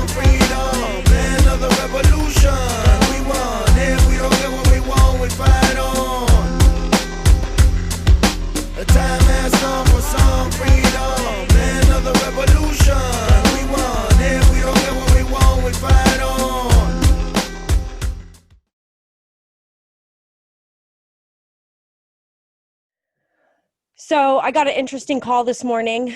song, freedom, land of the revolution. We won, if we don't get what we want, we fight on. The time has come for some freedom, land of the revolution. We won, if we don't get what we want, we fight on. So I got an interesting call this morning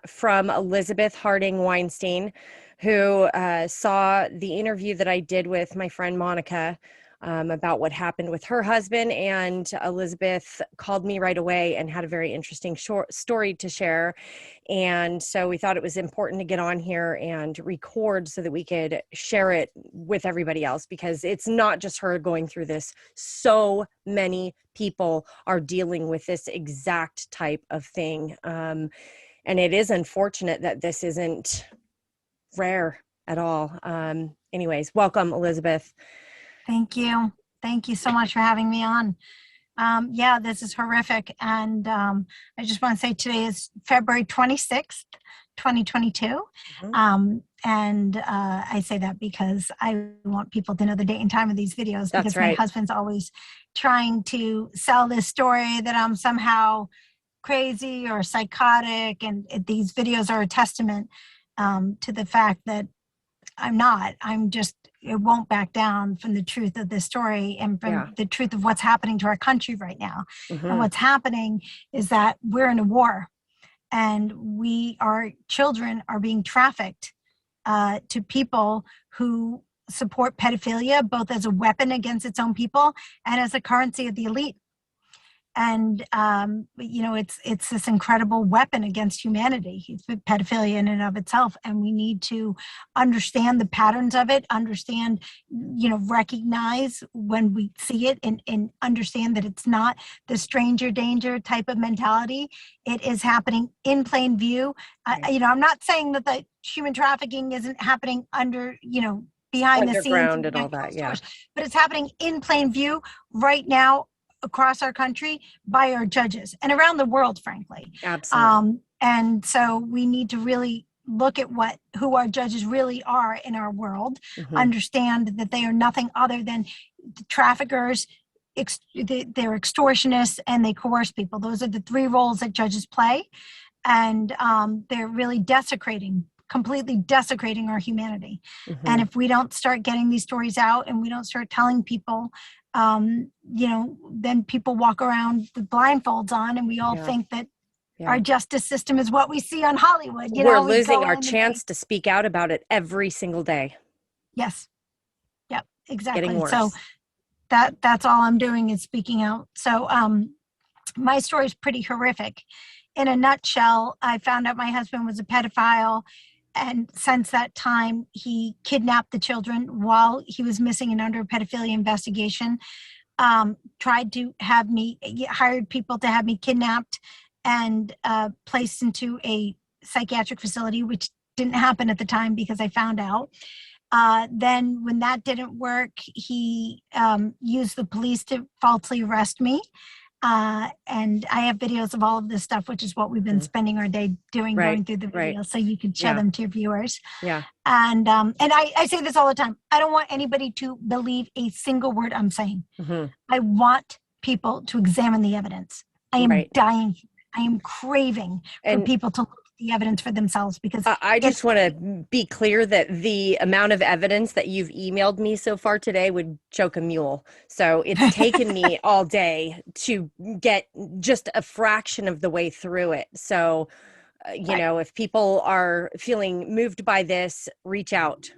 from Elizabeth Harding Weinstein, who saw the interview that I did with my friend Monica about what happened with her husband. And Elizabeth called me right away and had a very interesting short story to share. And so we thought it was important to get on here and record so that we could share it with everybody else, because it's not just her going through this. So many people are dealing with this exact type of thing. And it is unfortunate that this isn't rare at all. Anyways, welcome, Elizabeth. Thank you. Thank you so much for having me on. Yeah, this is horrific. And I just want to say today is February 26th, 2022. Mm-hmm. And I say that because I want people to know the date and time of these videos. That's because right. My husband's always trying to sell this story that I'm somehow crazy or psychotic. And these videos are a testament to the fact that I'm not. It won't back down from the truth of this story and from the truth of what's happening to our country right now. Mm-hmm. And what's happening is that we're in a war, and our children are being trafficked to people who support pedophilia, both as a weapon against its own people and as a currency of the elite. And, it's this incredible weapon against humanity. It's pedophilia in and of itself. And we need to understand the patterns of it, recognize when we see it and understand that it's not the stranger danger type of mentality. It is happening in plain view. Right. I'm not saying that the human trafficking isn't happening behind the scenes and all that, but it's happening in plain view right now across our country by our judges and around the world, frankly. Absolutely. And so we need to really look at who our judges really are in our world, mm-hmm. understand that they are nothing other than traffickers, they're extortionists, and they coerce people. Those are the three roles that judges play. And they're really completely desecrating our humanity. Mm-hmm. And if we don't start getting these stories out and we don't start telling people, then people walk around with blindfolds on, and we all think that our justice system is what we see on Hollywood. We're losing our chance to speak out about it every single day. Yes. Yep, exactly. Getting worse. So that's all I'm doing is speaking out. So my story is pretty horrific. In a nutshell, I found out my husband was a pedophile. And since that time, he kidnapped the children while he was missing and under a pedophilia investigation, hired people to have me kidnapped and placed into a psychiatric facility, which didn't happen at the time because I found out. Then when that didn't work, he used the police to falsely arrest me. And I have videos of all of this stuff, which is what we've been spending our day doing, going through the videos, so you can show them to your viewers. Yeah. And I say this all the time. I don't want anybody to believe a single word I'm saying. Mm-hmm. I want people to examine the evidence. I am dying. I am craving for people to look at the evidence for themselves, because I just want to be clear that the amount of evidence that you've emailed me so far today would choke a mule. So it's taken me all day to get just a fraction of the way through it. So, if people are feeling moved by this, reach out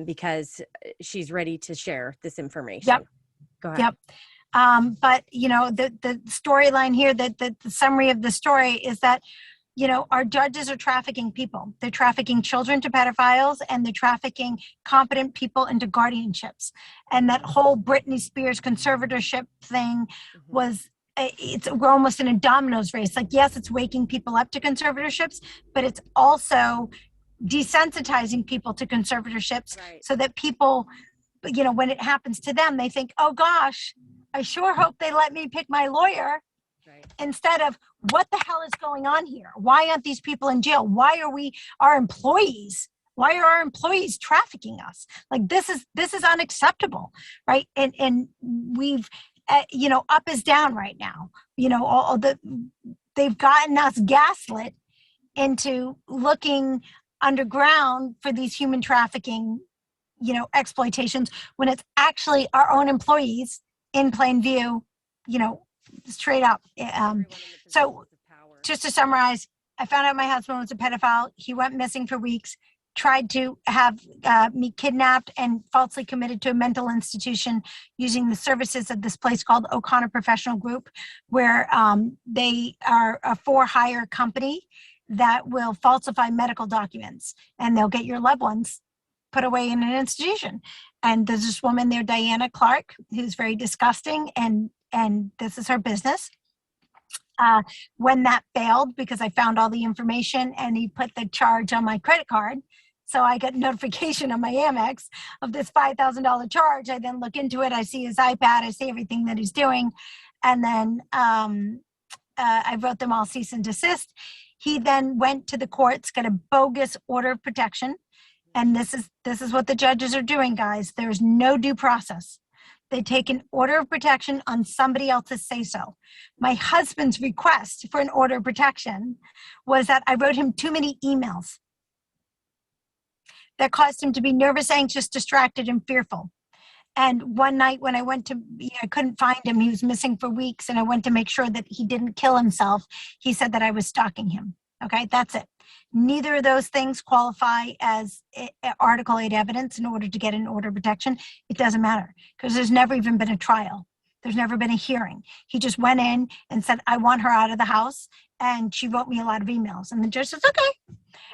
because she's ready to share this information. Yep. Go ahead. Yep. But the storyline here, the summary of the story is that, our judges are trafficking people. They're trafficking children to pedophiles, and they're trafficking competent people into guardianships. And that whole Britney Spears conservatorship thing was, we're almost in a dominoes race. Like, yes, it's waking people up to conservatorships, but it's also desensitizing people to conservatorships, so that people, when it happens to them, they think, oh gosh, I sure hope they let me pick my lawyer. Instead of, what the hell is going on here? Why aren't these people in jail? Why are our employees Why are our employees trafficking us? Like, this is unacceptable, right? And we've, up is down right now. They've gotten us gaslit into looking underground for these human trafficking, exploitations, when it's actually our own employees in plain view, straight up. So just to summarize, I found out my husband was a pedophile. He went missing for weeks, tried to have me kidnapped and falsely committed to a mental institution using the services of this place called O'Connor Professional Group, where they are a for-hire company that will falsify medical documents, and they'll get your loved ones put away in an institution. And there's this woman there, Diana Clark, who's very disgusting, and this is her business. When that failed, because I found all the information and he put the charge on my credit card, so I got notification on my Amex of this $5,000 charge. I then look into it. I see his iPad. I see everything that he's doing. And then I wrote them all cease and desist. He then went to the courts, got a bogus order of protection. And this is what the judges are doing, guys. There's no due process. They take an order of protection on somebody else's say-so. My husband's request for an order of protection was that I wrote him too many emails that caused him to be nervous, anxious, distracted, and fearful. And one night when I went to, I couldn't find him. He was missing for weeks, and I went to make sure that he didn't kill himself. He said that I was stalking him. Okay, that's it. Neither of those things qualify as Article 8 evidence in order to get an order of protection. It doesn't matter, because there's never even been a trial. There's never been a hearing. He just went in and said, I want her out of the house. And she wrote me a lot of emails. And the judge says, okay.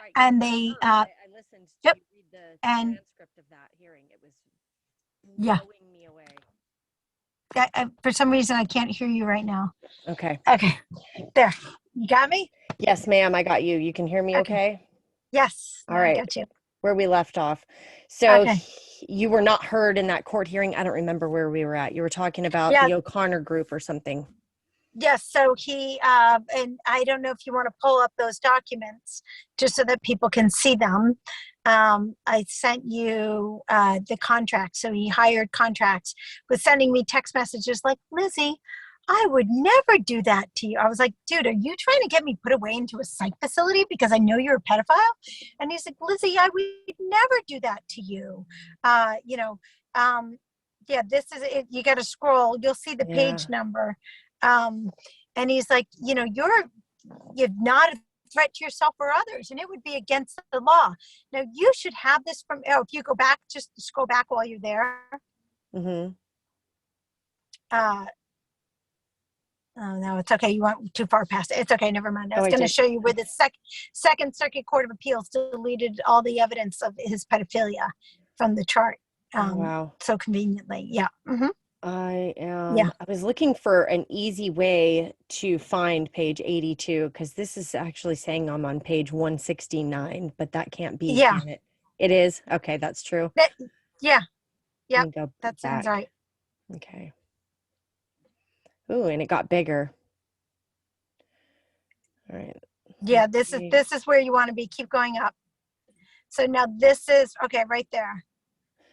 Right. And they, I listened to yep. you read the And transcript of that hearing. It was blowing me away. For some reason, I can't hear you right now. Okay. Okay. There. You got me? Yes, ma'am. I got you. You can hear me okay? Yes. All right. I got you. Where we left off. So Okay. you were not heard in that court hearing. I don't remember where we were at. You were talking about the O'Connor group or something. Yes. So he, and I don't know if you want to pull up those documents just so that people can see them. I sent you the contract. So he hired contracts with sending me text messages like, Lizzie, I would never do that to you. I was like, dude, are you trying to get me put away into a psych facility because I know you're a pedophile? And he's like, Lizzie, I would never do that to you. Yeah, this is it. You got to scroll. You'll see the page number. And he's like, you're not a threat to yourself or others, and it would be against the law. Now, you should have this from, if you go back, just scroll back while you're there. Mm-hmm. Oh, no, it's okay. You went too far past it. It's okay. Never mind. I was going to show you where the Second Circuit Court of Appeals deleted all the evidence of his pedophilia from the chart. Wow. So conveniently. Yeah. Mm-hmm. I was looking for an easy way to find page 82, because this is actually saying I'm on page 169, but that can't be. Yeah. Can it? It is? Okay, that's true. Yeah. That sounds right. Okay. Ooh, and it got bigger. All right. Yeah, this is where you want to be. Keep going up. So now this is okay right there.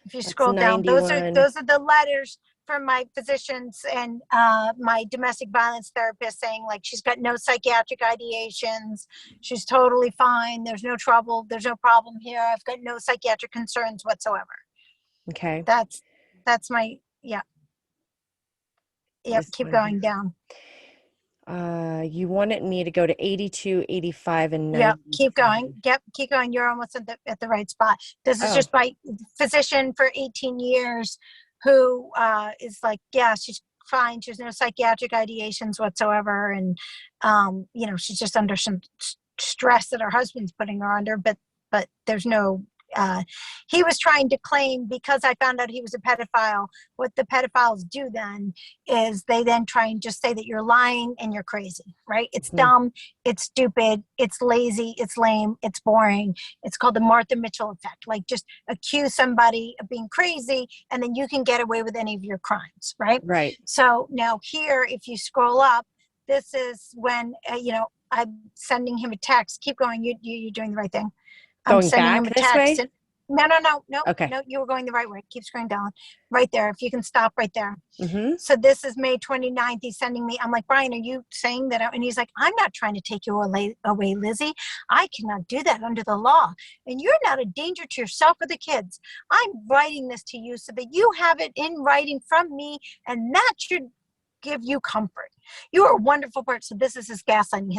If you scroll down, those are the letters from my physicians and my domestic violence therapist saying, like, she's got no psychiatric ideations. She's totally fine. There's no trouble. There's no problem here. I've got no psychiatric concerns whatsoever. Okay. That's my, yeah. Yep, keep going down. You wanted me to go to 82, 85, and 90. Yeah, keep going. Yep, keep going. You're almost at the right spot. This is just my physician for 18 years who is like, yeah, she's fine. She has no psychiatric ideations whatsoever. And, she's just under some stress that her husband's putting her under, but there's no, he was trying to claim, because I found out he was a pedophile, what the pedophiles do then is they then try and just say that you're lying and you're crazy, right? It's dumb, it's stupid, it's lazy, it's lame, it's boring. It's called the Martha Mitchell effect. Like, just accuse somebody of being crazy and then you can get away with any of your crimes, right? Right. So now here, if you scroll up, this is when, I'm sending him a text. Keep going. You're doing the right thing. I'm Going sending back him a this text. way? And, no, Okay. no, you were going the right way. Keep scrolling down. Right there. If you can stop right there. Mm-hmm. So this is May 29th. He's sending me, I'm like, Brian, are you saying that? And he's like, I'm not trying to take you away, Lizzie. I cannot do that under the law. And you're not a danger to yourself or the kids. I'm writing this to you so that you have it in writing from me, and that should give you comfort. You are a wonderful person. So this is his gaslighting.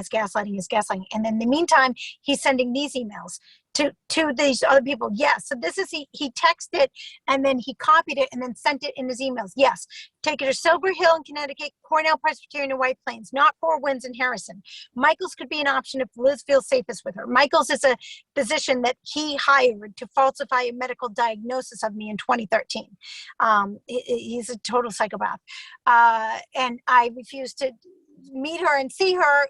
And then in the meantime, he's sending these emails to these other people. Yes. So this is, he texted and then he copied it and then sent it in his emails. Yes. Take it to Silver Hill in Connecticut, Cornell Presbyterian in White Plains, not Four Winds in Harrison. Michael's could be an option if Liz feels safest with her. Michael's is a physician that he hired to falsify a medical diagnosis of me in 2013. He's a total psychopath. And I refused to meet her and see her.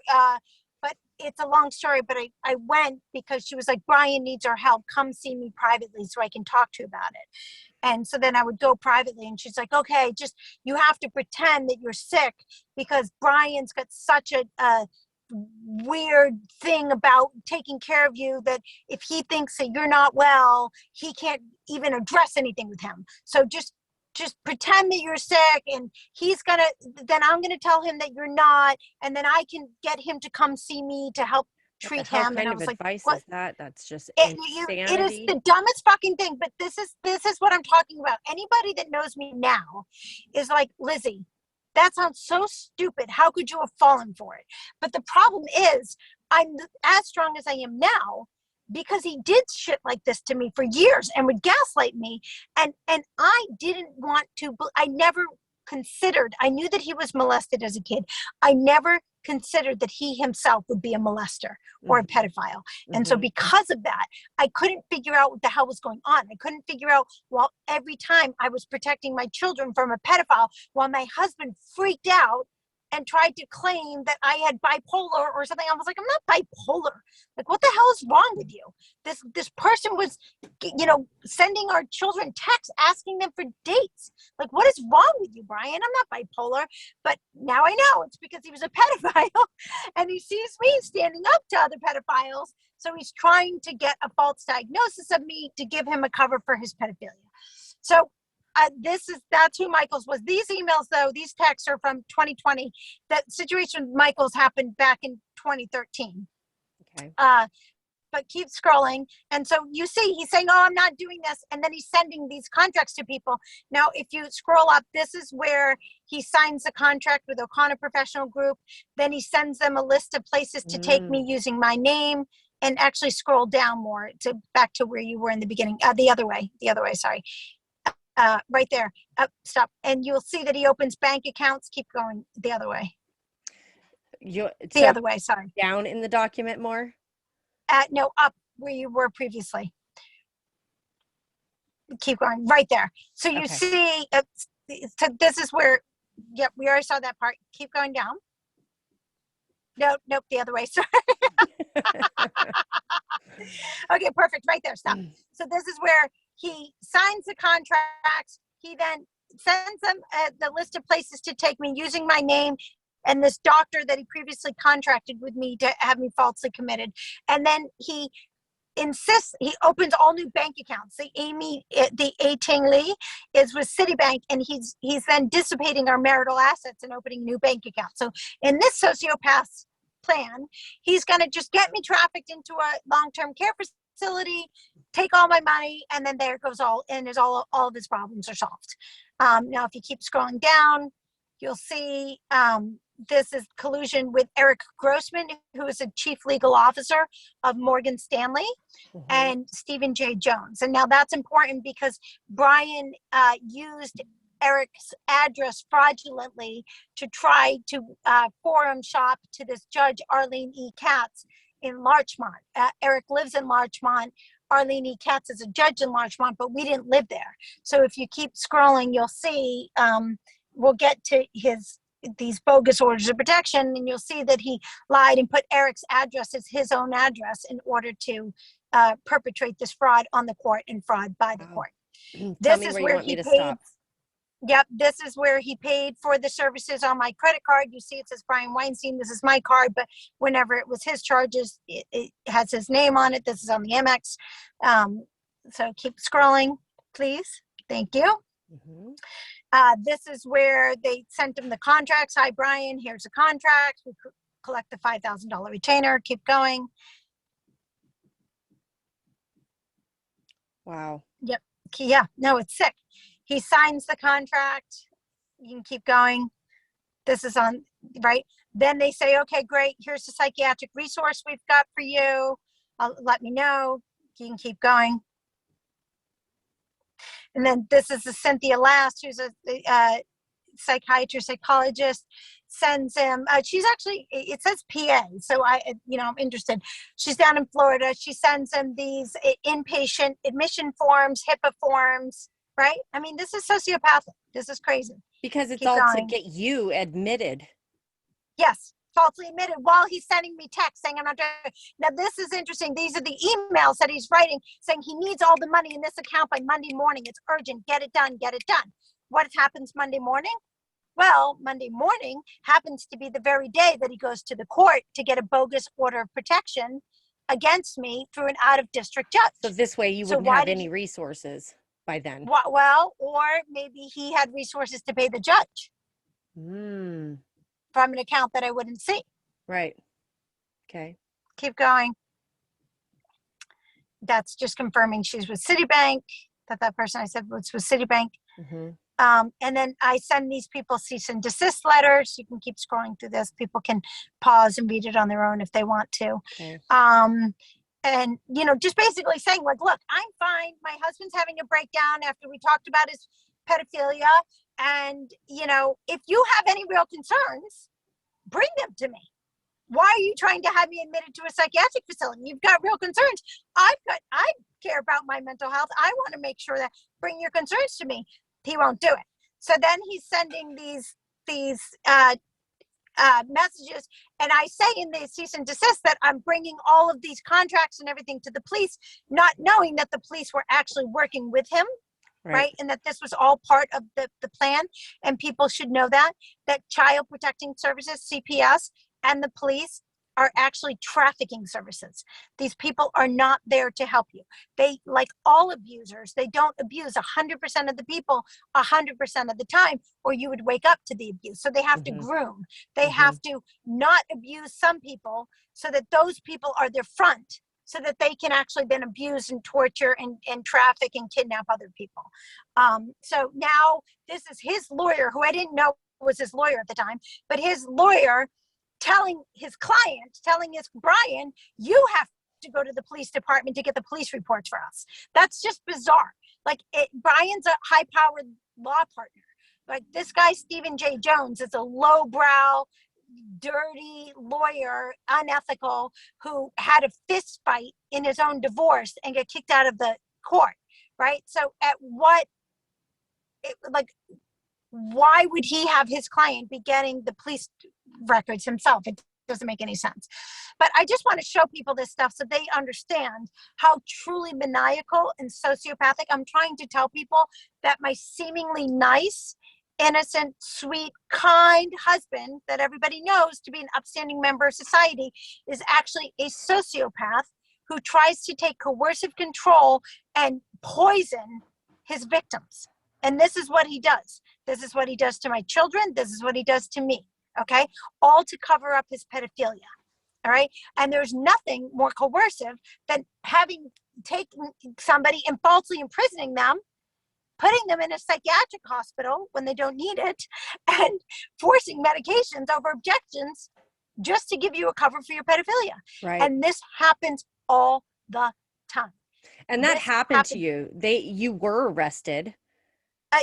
But it's a long story, but I went because she was like, Brian needs our help. Come see me privately so I can talk to you about it. And so then I would go privately and she's like, okay, just, you have to pretend that you're sick because Brian's got such a weird thing about taking care of you that if he thinks that you're not well, he can't even address anything with him. So just pretend that you're sick and then I'm gonna tell him that you're not, and then I can get him to come see me to help treat him. What kind and I of was like, advice what? is that? That's just It insanity. is the dumbest fucking thing, but this is what I'm talking about. Anybody that knows me now is like, Lizzie, that sounds so stupid. How could you have fallen for it? But the problem is I'm as strong as I am now because he did shit like this to me for years and would gaslight me. And I didn't want to, I never considered, I knew that he was molested as a kid. I never considered that he himself would be a molester or a pedophile. And so because of that, I couldn't figure out what the hell was going on. I couldn't figure out, well, every time I was protecting my children from a pedophile while my husband freaked out and tried to claim that I had bipolar or something. I was like, I'm not bipolar. Like, what the hell is wrong with you? This person was, sending our children texts asking them for dates. Like, what is wrong with you, Brian? I'm not bipolar. But now I know it's because he was a pedophile and he sees me standing up to other pedophiles. So he's trying to get a false diagnosis of me to give him a cover for his pedophilia. So that's who Michaels was. These emails, though, these texts are from 2020. That situation with Michaels happened back in 2013. Okay. But keep scrolling. And so you see, he's saying, oh, I'm not doing this. And then he's sending these contracts to people. Now, if you scroll up, this is where he signs the contract with O'Connor Professional Group. Then he sends them a list of places to take me using my name. And actually scroll down more to back to where you were in the beginning. The other way, sorry. Right there. Stop. And you'll see that he opens bank accounts. Keep going the other way. The other way, sorry. Down in the document more? No, up where you were previously. Keep going. Right there. So you see, so this is where, yep, we already saw that part. Keep going down. Nope, the other way. Sorry. Okay, perfect. Right there. Stop. So this is where he signs the contracts. He then sends them the list of places to take me using my name and this doctor that he previously contracted with me to have me falsely committed. And then he insists, he opens all new bank accounts. The A Ting Lee is with Citibank, and he's then dissipating our marital assets and opening new bank accounts. So in this sociopath's plan, he's going to just get me trafficked into a long-term care facility, take all my money, and then there goes all of his problems are solved. Now, if you keep scrolling down, you'll see this is collusion with Eric Grossman, who is a chief legal officer of Morgan Stanley, and Stephen J. Jones. And now that's important because Brian used Eric's address fraudulently to try to forum shop to this judge, Arlene E. Katz, in Larchmont. Eric lives in Larchmont. Arlene E. Katz is a judge in Larchmont, but we didn't live there. So if you keep scrolling, you'll see, we'll get to these bogus orders of protection, and you'll see that he lied and put Eric's address as his own address in order to perpetrate this fraud on the court and fraud by the court. Tell This me is where you where want me he to paid. stop. Yep, this is where he paid for the services on my credit card. You see, it says Brian Weinstein. This is my card, but whenever it was his charges, it has his name on it. This is on the Amex. So keep scrolling, please. Thank you. This is where they sent him the contracts. Hi, Brian. Here's the contract. We collect the $5,000 retainer. Keep going. Wow. Yep. Yeah. No, it's sick. He signs the contract. You can keep going. This is on, right? Then they say, okay, great. Here's the psychiatric resource we've got for you. Let me know. You can keep going. And then this is the Cynthia Last, who's a psychiatrist, psychologist, sends him. She's actually, it says PA. So I'm interested. She's down in Florida. She sends him these inpatient admission forms, HIPAA forms. Right? I mean, this is sociopathic. This is crazy. Because it's Keep all going. to get you admitted. Yes, falsely admitted while he's sending me text saying I'm not doing it. Now, this is interesting. These are the emails that he's writing saying he needs all the money in this account by Monday morning. It's urgent. Get it done. Get it done. What happens Monday morning? Well, Monday morning happens to be the very day that he goes to the court to get a bogus order of protection against me through an out-of-district judge. So this way you wouldn't have any resources by then. Well, or maybe he had resources to pay the judge from an account that I wouldn't see. Right. Okay. Keep going. That's just confirming she's with Citibank, that person I said was with Citibank. And then I send these people cease and desist letters. You can keep scrolling through this. People can pause and read it on their own if they want to. Okay. And, just basically saying like, look, I'm fine. My husband's having a breakdown after we talked about his pedophilia. And, if you have any real concerns, bring them to me. Why are you trying to have me admitted to a psychiatric facility? You've got real concerns. I care about my mental health. I want to make sure that bring your concerns to me. He won't do it. So then he's sending these messages, and I say in the cease and desist that I'm bringing all of these contracts and everything to the police, not knowing that the police were actually working with him, right? And that this was all part of the plan, and people should know that Child Protecting Services, CPS, and the police are actually trafficking services. These people are not there to help you. They, like all abusers, they don't abuse 100% of the people 100% of the time, or you would wake up to the abuse. So they have to groom. They have to not abuse some people so that those people are their front, so that they can actually then abuse and torture and traffic and kidnap other people. So now this is his lawyer, who I didn't know was his lawyer at the time, but his lawyer telling his Brian, you have to go to the police department to get the police reports for us. That's just bizarre. Like, Brian's a high-powered law partner. Like, this guy, Stephen J. Jones, is a lowbrow, dirty lawyer, unethical, who had a fist fight in his own divorce and get kicked out of the court, right? So why would he have his client be getting the police records himself? It doesn't make any sense. But I just want to show people this stuff so they understand how truly maniacal and sociopathic. I'm trying to tell people that my seemingly nice, innocent, sweet, kind husband that everybody knows to be an upstanding member of society is actually a sociopath who tries to take coercive control and poison his victims. And this is what he does. This is what he does to my children. This is what he does to me. Okay. All to cover up his pedophilia. All right. And there's nothing more coercive than taking somebody and falsely imprisoning them, putting them in a psychiatric hospital when they don't need it, and forcing medications over objections just to give you a cover for your pedophilia. Right. And this happens all the time. And that happened to you. You were arrested.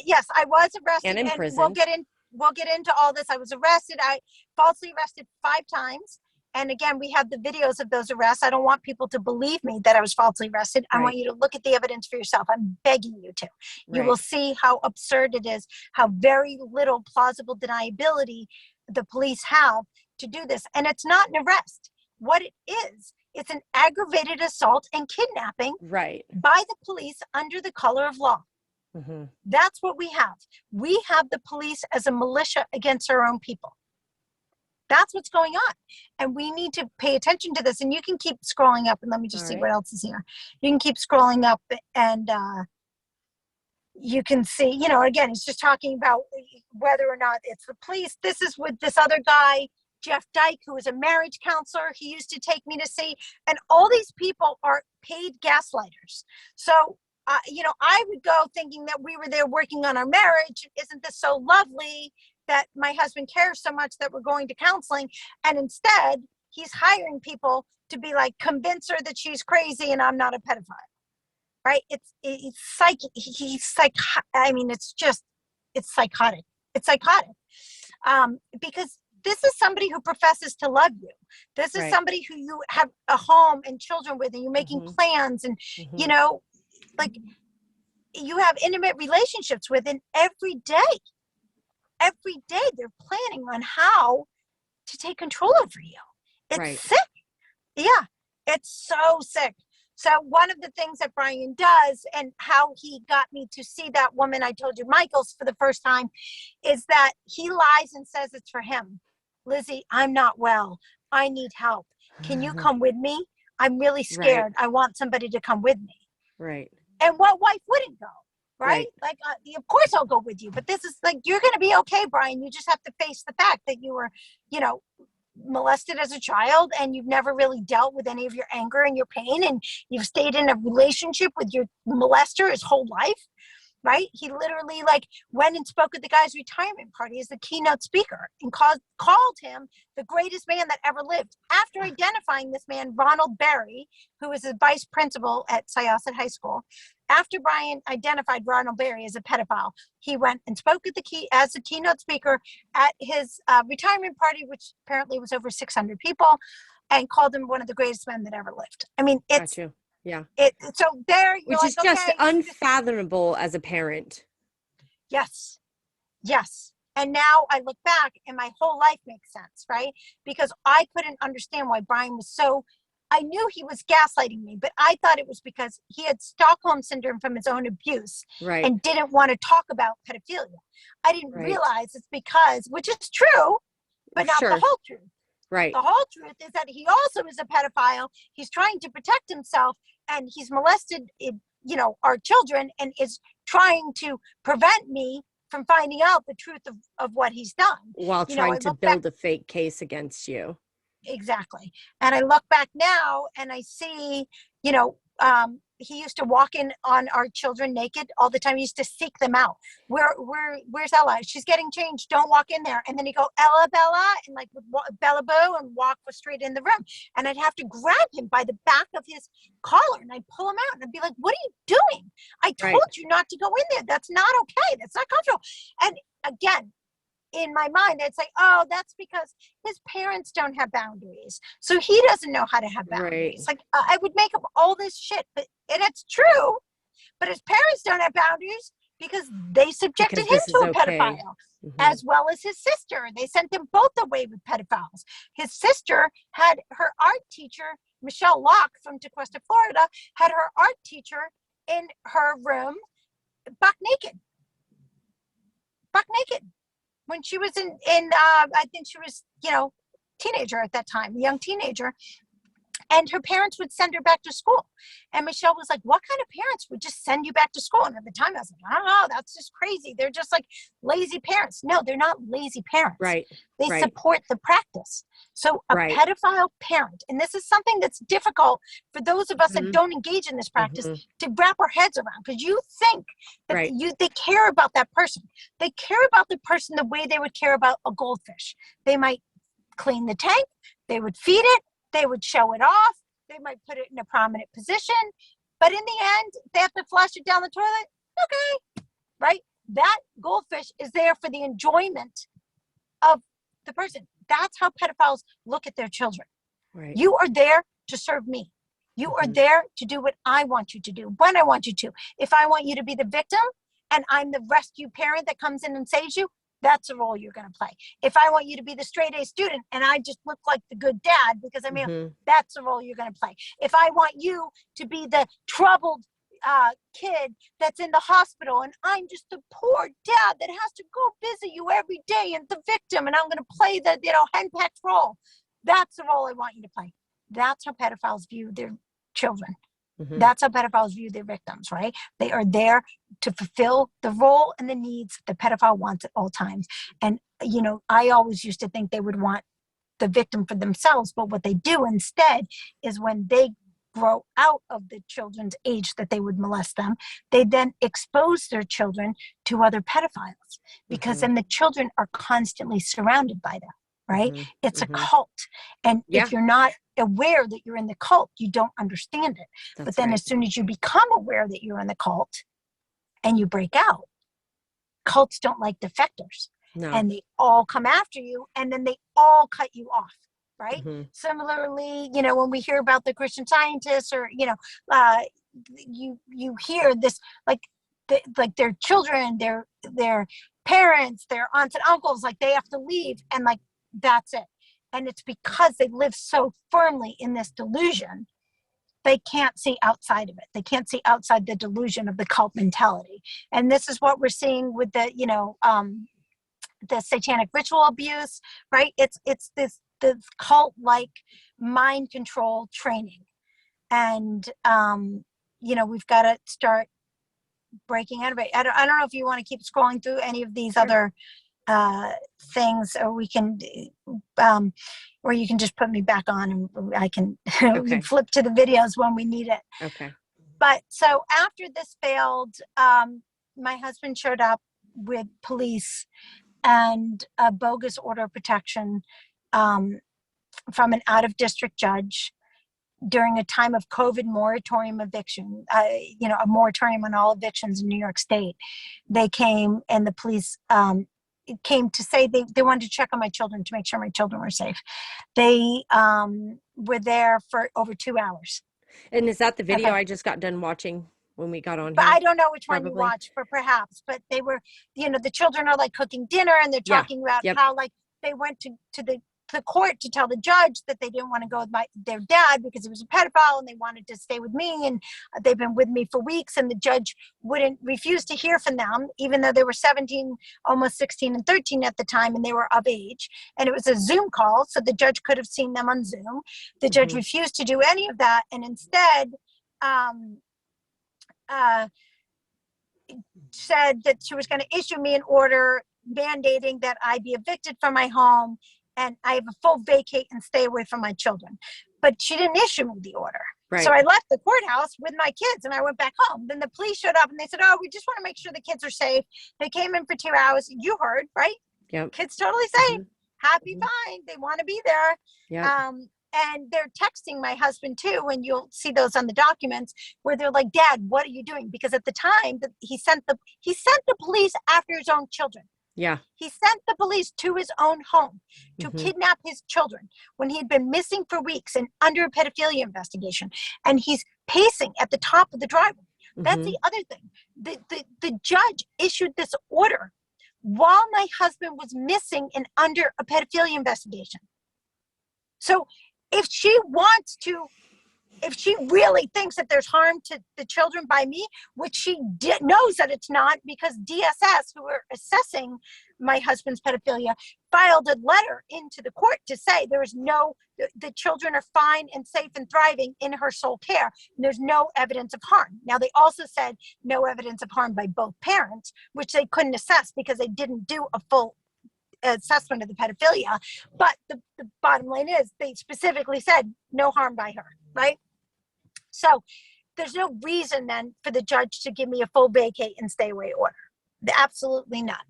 Yes, I was arrested and imprisoned. We'll get into all this. I was arrested. I falsely arrested 5 times. And again, we have the videos of those arrests. I don't want people to believe me that I was falsely arrested. I want you to look at the evidence for yourself. I'm begging you to. You will see how absurd it is, how very little plausible deniability the police have to do this. And it's not an arrest. What it is, it's an aggravated assault and kidnapping by the police under the color of law. That's what we have. We have the police as a militia against our own people. That's what's going on. And we need to pay attention to this. And you can keep scrolling up, and let me just see what else is here. You can keep scrolling up, and you can see, you know, again, it's just talking about whether or not it's the police. This is with this other guy, Jeff Dyke, who is a marriage counselor. He used to take me to see, and all these people are paid gaslighters. So, you know, I would go thinking that we were there working on our marriage. Isn't this so lovely that my husband cares so much that we're going to counseling? And instead, he's hiring people to be like, convince her that she's crazy and I'm not a pedophile. Right? He's I mean, it's psychotic. It's psychotic. Because this is somebody who professes to love you. This is somebody who you have a home and children with, and you're making plans, and, you know, like, you have intimate relationships with, and every day they're planning on how to take control over you. It's sick. Yeah, it's so sick. So one of the things that Brian does, and how he got me to see that woman I told you, Michael's, for the first time, is that he lies and says it's for him. Lizzie, I'm not well. I need help. Can you come with me? I'm really scared. I want somebody to come with me. Right. And what wife wouldn't go? Right? Like, of course I'll go with you. But this is like, you're going to be okay, Brian. You just have to face the fact that you were, you know, molested as a child, and you've never really dealt with any of your anger and your pain, and you've stayed in a relationship with your molester his whole life, right? He literally like went and spoke at the guy's retirement party as the keynote speaker, and called him the greatest man that ever lived, after identifying this man, Ronald Berry, who was the vice principal at Syosset High School. After Brian identified Ronald Berry as a pedophile, he went and spoke at as a keynote speaker at his retirement party, which apparently was over 600 people, and called him one of the greatest men that ever lived. I mean, it's so there, which is just unfathomable as a parent. Yes. And now I look back, and my whole life makes sense, right? Because I couldn't understand why Brian was so. I knew he was gaslighting me, but I thought it was because he had Stockholm syndrome from his own abuse and didn't want to talk about pedophilia. I didn't realize it's because, which is true, but not the whole truth. Right. The whole truth is that he also is a pedophile. He's trying to protect himself, and he's molested, you know, our children, and is trying to prevent me from finding out the truth of what he's done. While trying to build a fake case against you. Exactly. And I look back now, and I see, you know, he used to walk in on our children naked all the time. He used to seek them out. Where's Ella? She's getting changed. Don't walk in there. And then he'd go, Ella, Bella, and like Bella Boo, and walk straight in the room. And I'd have to grab him by the back of his collar, and I'd pull him out, and I'd be like, what are you doing? I told you not to go in there. That's not okay. That's not comfortable. And again, in my mind, I'd say, oh, that's because his parents don't have boundaries. So he doesn't know how to have boundaries. Like, I would make up all this shit, and it's true, but his parents don't have boundaries because they subjected him to a pedophile, as well as his sister. They sent them both away with pedophiles. His sister had her art teacher, Michelle Locke from Tequesta, Florida, had her art teacher in her room buck naked. When she was in I think she was, you know, teenager at that time, young teenager. And her parents would send her back to school. And Michelle was like, what kind of parents would just send you back to school? And at the time I was like, I don't know, that's just crazy. They're just like lazy parents. No, they're not lazy parents. They support the practice. So a pedophile parent, and this is something that's difficult for those of us that don't engage in this practice to wrap our heads around, because you think that they care about that person. They care about the person the way they would care about a goldfish. They might clean the tank. They would feed it. They would show it off. They might put it in a prominent position. But in the end, they have to flush it down the toilet. Okay. Right? That goldfish is there for the enjoyment of the person. That's how pedophiles look at their children. You are there to serve me. You are there to do what I want you to do, when I want you to. If I want you to be the victim, and I'm the rescue parent that comes in and saves you, that's the role you're going to play. If I want you to be the straight A student and I just look like the good dad because I'm here, that's the role you're going to play. If I want you to be the troubled kid that's in the hospital, and I'm just the poor dad that has to go visit you every day and the victim, and I'm going to play the henpecked role. That's the role I want you to play. That's how pedophiles view their children. Mm-hmm. That's how pedophiles view their victims, right? They are there to fulfill the role and the needs the pedophile wants at all times. And, I always used to think they would want the victim for themselves, but what they do instead is when they grow out of the children's age that they would molest them, they then expose their children to other pedophiles, because then the children are constantly surrounded by them, right? It's a cult. And if you're not aware that you're in the cult, you don't understand it. But then as soon as you become aware that you're in the cult and you break out, cults don't like defectors. No. And they all come after you, and then they all cut you off, right? Similarly, when we hear about the Christian Scientists, or you hear this, like their children, their parents, their aunts and uncles, like they have to leave, and like that's it. And it's because they live so firmly in this delusion, they can't see outside of it. They can't see outside the delusion of the cult mentality. And this is what we're seeing with the satanic ritual abuse, right? It's this cult-like mind control training. And, we've got to start breaking out of it. I don't know if you want to keep scrolling through any of these other things, or we can, or you can just put me back on and I can flip to the videos when we need it. Okay. But so after this failed, my husband showed up with police and a bogus order of protection from an out-of-district judge during a time of COVID moratorium eviction, a moratorium on all evictions in New York State. They came, and the police came to say they wanted to check on my children to make sure my children were safe. They were there for over 2 hours. And is that the video I just got done watching when we got on But here? I don't know which one you watched, but perhaps. But they were, the children are like cooking dinner, and they're talking about how like they went to the court to tell the judge that they didn't want to go with their dad because he was a pedophile, and they wanted to stay with me, and they've been with me for weeks, and the judge refuse to hear from them, even though they were 17, almost 16 and 13 at the time, and they were of age, and it was a Zoom call, so the judge could have seen them on Zoom. The judge refused to do any of that, and instead said that she was going to issue me an order mandating that I be evicted from my home, and I have a full vacate and stay away from my children. But she didn't issue me the order. Right. So I left the courthouse with my kids, and I went back home. Then the police showed up, and they said, "Oh, we just want to make sure the kids are safe." They came in for 2 hours. You heard, right? Yep. Kids totally safe, happy, fine. They want to be there. Yep. And they're texting my husband too, and you'll see those on the documents, where they're like, "Dad, what are you doing?" Because at the time that he sent the police after his own children. Yeah. He sent the police to his own home to kidnap his children when he'd been missing for weeks and under a pedophilia investigation. And he's pacing at the top of the driveway. That's the other thing. The judge issued this order while my husband was missing and under a pedophilia investigation. So if she really thinks that there's harm to the children by me, which she knows that it's not, because DSS, who are assessing my husband's pedophilia, filed a letter into the court to say the children are fine and safe and thriving in her sole care. And there's no evidence of harm. Now, they also said no evidence of harm by both parents, which they couldn't assess because they didn't do a full assessment of the pedophilia. But the bottom line is they specifically said no harm by her, right? So there's no reason then for the judge to give me a full vacate and stay away order. Absolutely not.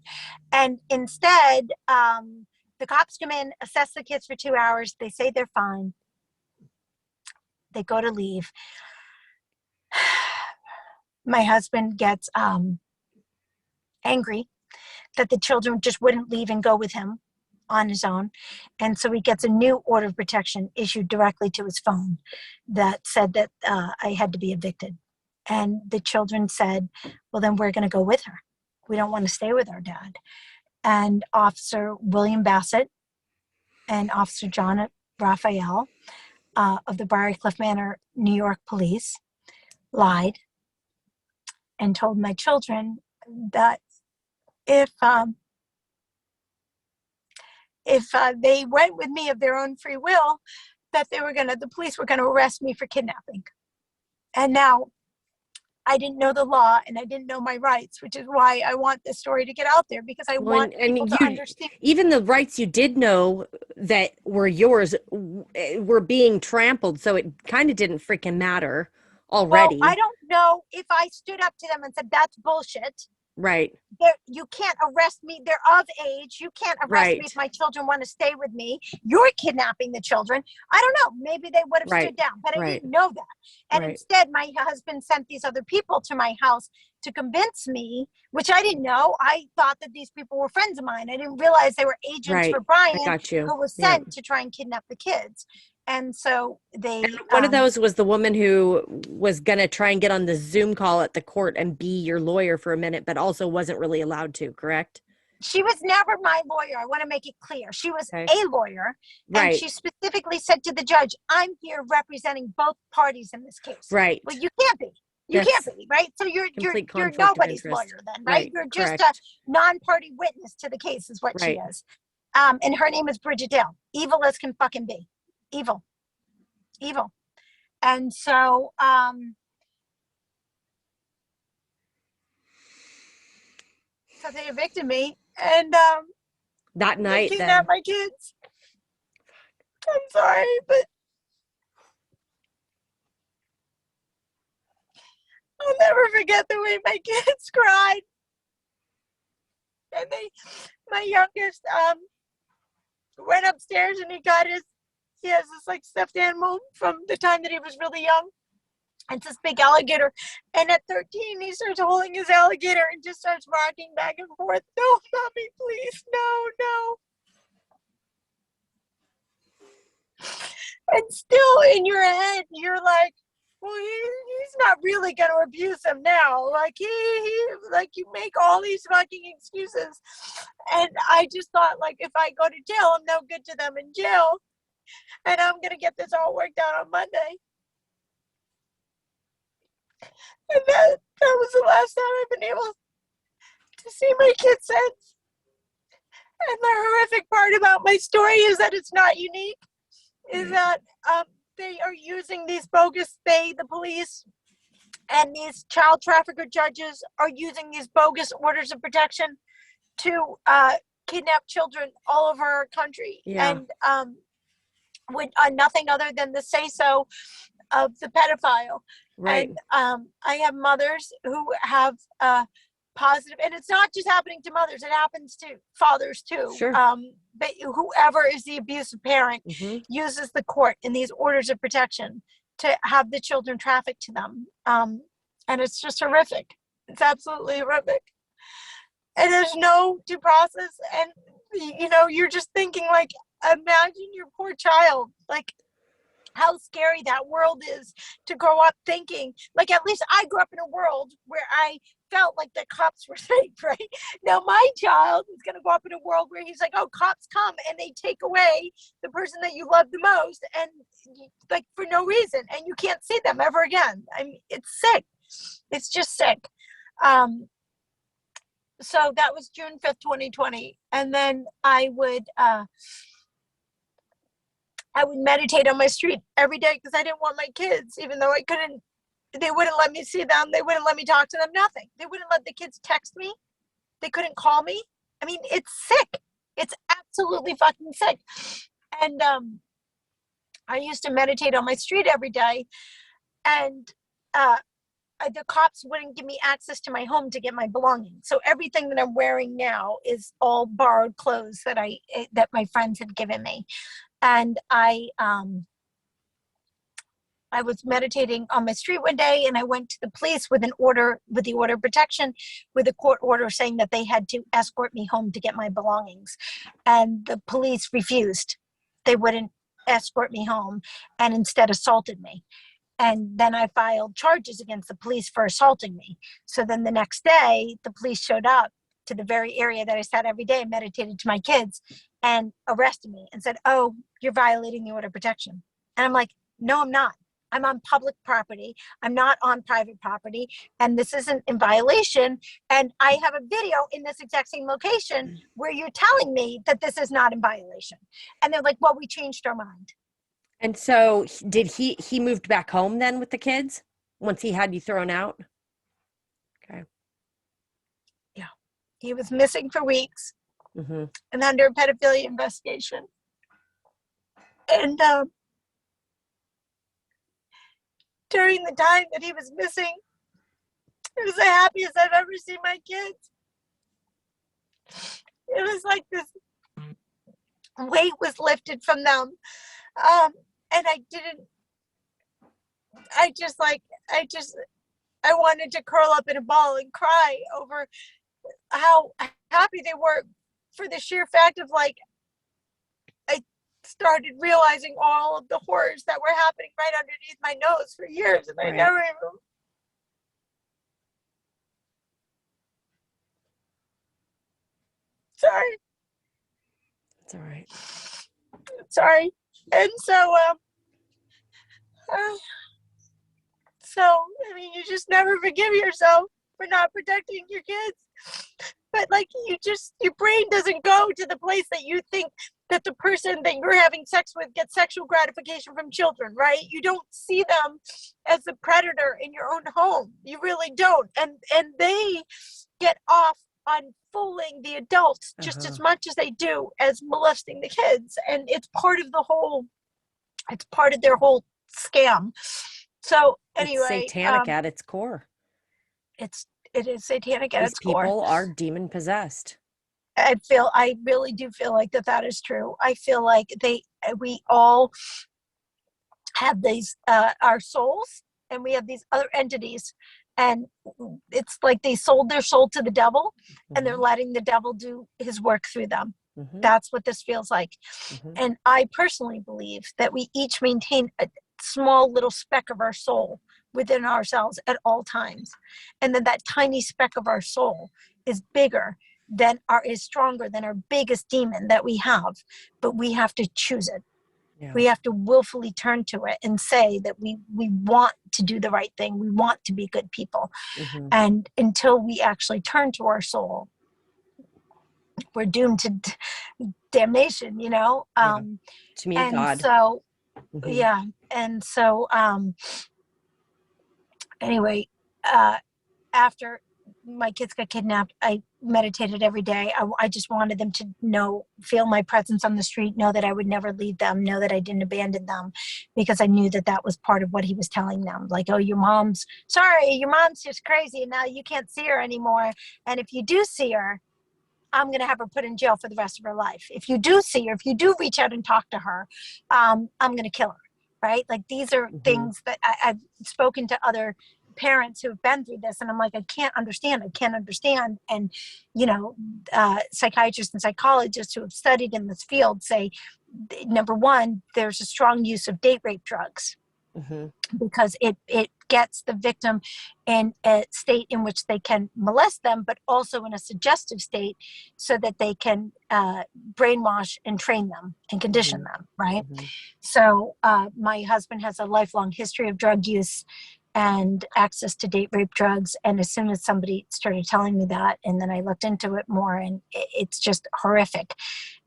And instead, the cops come in, assess the kids for 2 hours. They say they're fine. They go to leave. My husband gets angry that the children just wouldn't leave and go with him on his own. And so he gets a new order of protection issued directly to his phone that said that I had to be evicted. And the children said, well, then we're going to go with her. We don't want to stay with our dad. And Officer William Bassett and Officer John Raphael of the Briarcliff Manor, New York Police lied. and told my children that if they went with me of their own free will, that the police were gonna arrest me for kidnapping. And now I didn't know the law and I didn't know my rights, which is why I want this story to get out there, because I want people to understand. Even the rights you did know that were yours were being trampled, so it kind of didn't freaking matter already. Well, I don't know if I stood up to them and said, that's bullshit. Right. You can't arrest me. They're of age. You can't arrest me if my children want to stay with me. You're kidnapping the children. I don't know. Maybe they would have stood down, but I didn't know that. And instead, my husband sent these other people to my house to convince me, which I didn't know. I thought that these people were friends of mine. I didn't realize they were agents for Brian, who was sent to try and kidnap the kids. And so one of those was the woman who was going to try and get on the Zoom call at the court and be your lawyer for a minute, but also wasn't really allowed to, correct? She was never my lawyer. I want to make it clear. She was a lawyer. And she specifically said to the judge, I'm here representing both parties in this case. Right. Well, you can't be. You can't be, right? So you're nobody's lawyer then, right? You're just a non-party witness to the case is what she is. And her name is Bridget Dale. Evil as can fucking be. Evil. And so they evicted me, and that night they kidnapped my kids. I'm sorry, but I'll never forget the way my kids cried. And my youngest went upstairs and he has this like stuffed animal from the time that he was really young. It's this big alligator. And at 13, he starts holding his alligator and just starts rocking back and forth. No, mommy, please, no. And still in your head, you're like, well, he's not really going to abuse him now. Like you make all these fucking excuses. And I just thought, like, if I go to jail, I'm no good to them in jail. And I'm going to get this all worked out on Monday. And that was the last time I've been able to see my kids since. And the horrific part about my story is that it's not unique. Is that they are using these bogus, the police and these child trafficker judges are using these bogus orders of protection to kidnap children all over our country. Yeah. And with nothing other than the say-so of the pedophile. Right. And I have mothers who have positive, and it's not just happening to mothers, it happens to fathers too. Sure. But whoever is the abusive parent uses the court in these orders of protection to have the children trafficked to them. And it's just horrific. It's absolutely horrific. And there's no due process. And, you're just thinking, like, imagine your poor child, like, how scary that world is to grow up thinking, like, at least I grew up in a world where I felt like the cops were safe, right? Now my child is going to grow up in a world where he's like, oh, cops come and they take away the person that you love the most, and like for no reason, and you can't see them ever again. I mean, it's sick. It's just sick. So that was June 5th, 2020. And then I would meditate on my street every day because I didn't want my kids, even though they wouldn't let me see them. They wouldn't let me talk to them, nothing. They wouldn't let the kids text me. They couldn't call me. I mean, it's sick. It's absolutely fucking sick. And I used to meditate on my street every day. And the cops wouldn't give me access to my home to get my belongings. So everything that I'm wearing now is all borrowed clothes that my friends had given me. And I was meditating on my street one day, and I went to the police with the order of protection, with a court order saying that they had to escort me home to get my belongings. And the police refused. They wouldn't escort me home and instead assaulted me. And then I filed charges against the police for assaulting me. So then the next day, the police showed up to the very area that I sat every day and meditated to my kids and arrested me and said, oh, you're violating the order of protection. And I'm like, no, I'm not. I'm on public property. I'm not on private property. And this isn't in violation. And I have a video in this exact same location where you're telling me that this is not in violation. And they're like, well, we changed our mind. And so did he moved back home then with the kids once he had you thrown out? Okay. Yeah. He was missing for weeks Mm-hmm. and under a pedophilia investigation. And during the time that he was missing, it was the happiest I've ever seen my kids. It was like this weight was lifted from them. And I wanted to curl up in a ball and cry over how happy they were for the sheer fact of like, I started realizing all of the horrors that were happening right underneath my nose for years. And I never even. Sorry. It's all right. Sorry. And so, I mean, you just never forgive yourself for not protecting your kids. But like, your brain doesn't go to the place that you think that the person that you're having sex with gets sexual gratification from children, right? You don't see them as a predator in your own home. You really don't. And they get off on fooling the adults just as much as they do as molesting the kids. And it's part of their whole scam. So anyway, it's satanic at its core. It is satanic at its core. These people are demon possessed. I really do feel like that is true. I feel like we all have these, our souls, and we have these other entities, and it's like they sold their soul to the devil, and they're letting the devil do his work through them. That's what this feels like. And I personally believe that we each maintain a small little speck of our soul within ourselves at all times. And then that tiny speck of our soul is stronger than our biggest demon that we have, but we have to choose it. Yeah. We have to willfully turn to it and say that we want to do the right thing. We want to be good people. And until we actually turn to our soul, we're doomed to damnation, you know? To me, and God. So, yeah. And so, anyway, after my kids got kidnapped, I meditated every day. I just wanted them to feel my presence on the street, know that I would never leave them, know that I didn't abandon them, because I knew that was part of what he was telling them. Like, oh, your mom's just crazy, and now you can't see her anymore. And if you do see her, I'm going to have her put in jail for the rest of her life. If you do see her, if you do reach out and talk to her, I'm going to kill her. Right? Like, these are things that I've spoken to other parents who have been through this, and I'm like, I can't understand. And psychiatrists and psychologists who have studied in this field say, number one, there's a strong use of date rape drugs, because it gets the victim in a state in which they can molest them, but also in a suggestive state, so that they can brainwash and train them and condition them, right? So my husband has a lifelong history of drug use and access to date rape drugs. And as soon as somebody started telling me that, and then I looked into it more, and it's just horrific.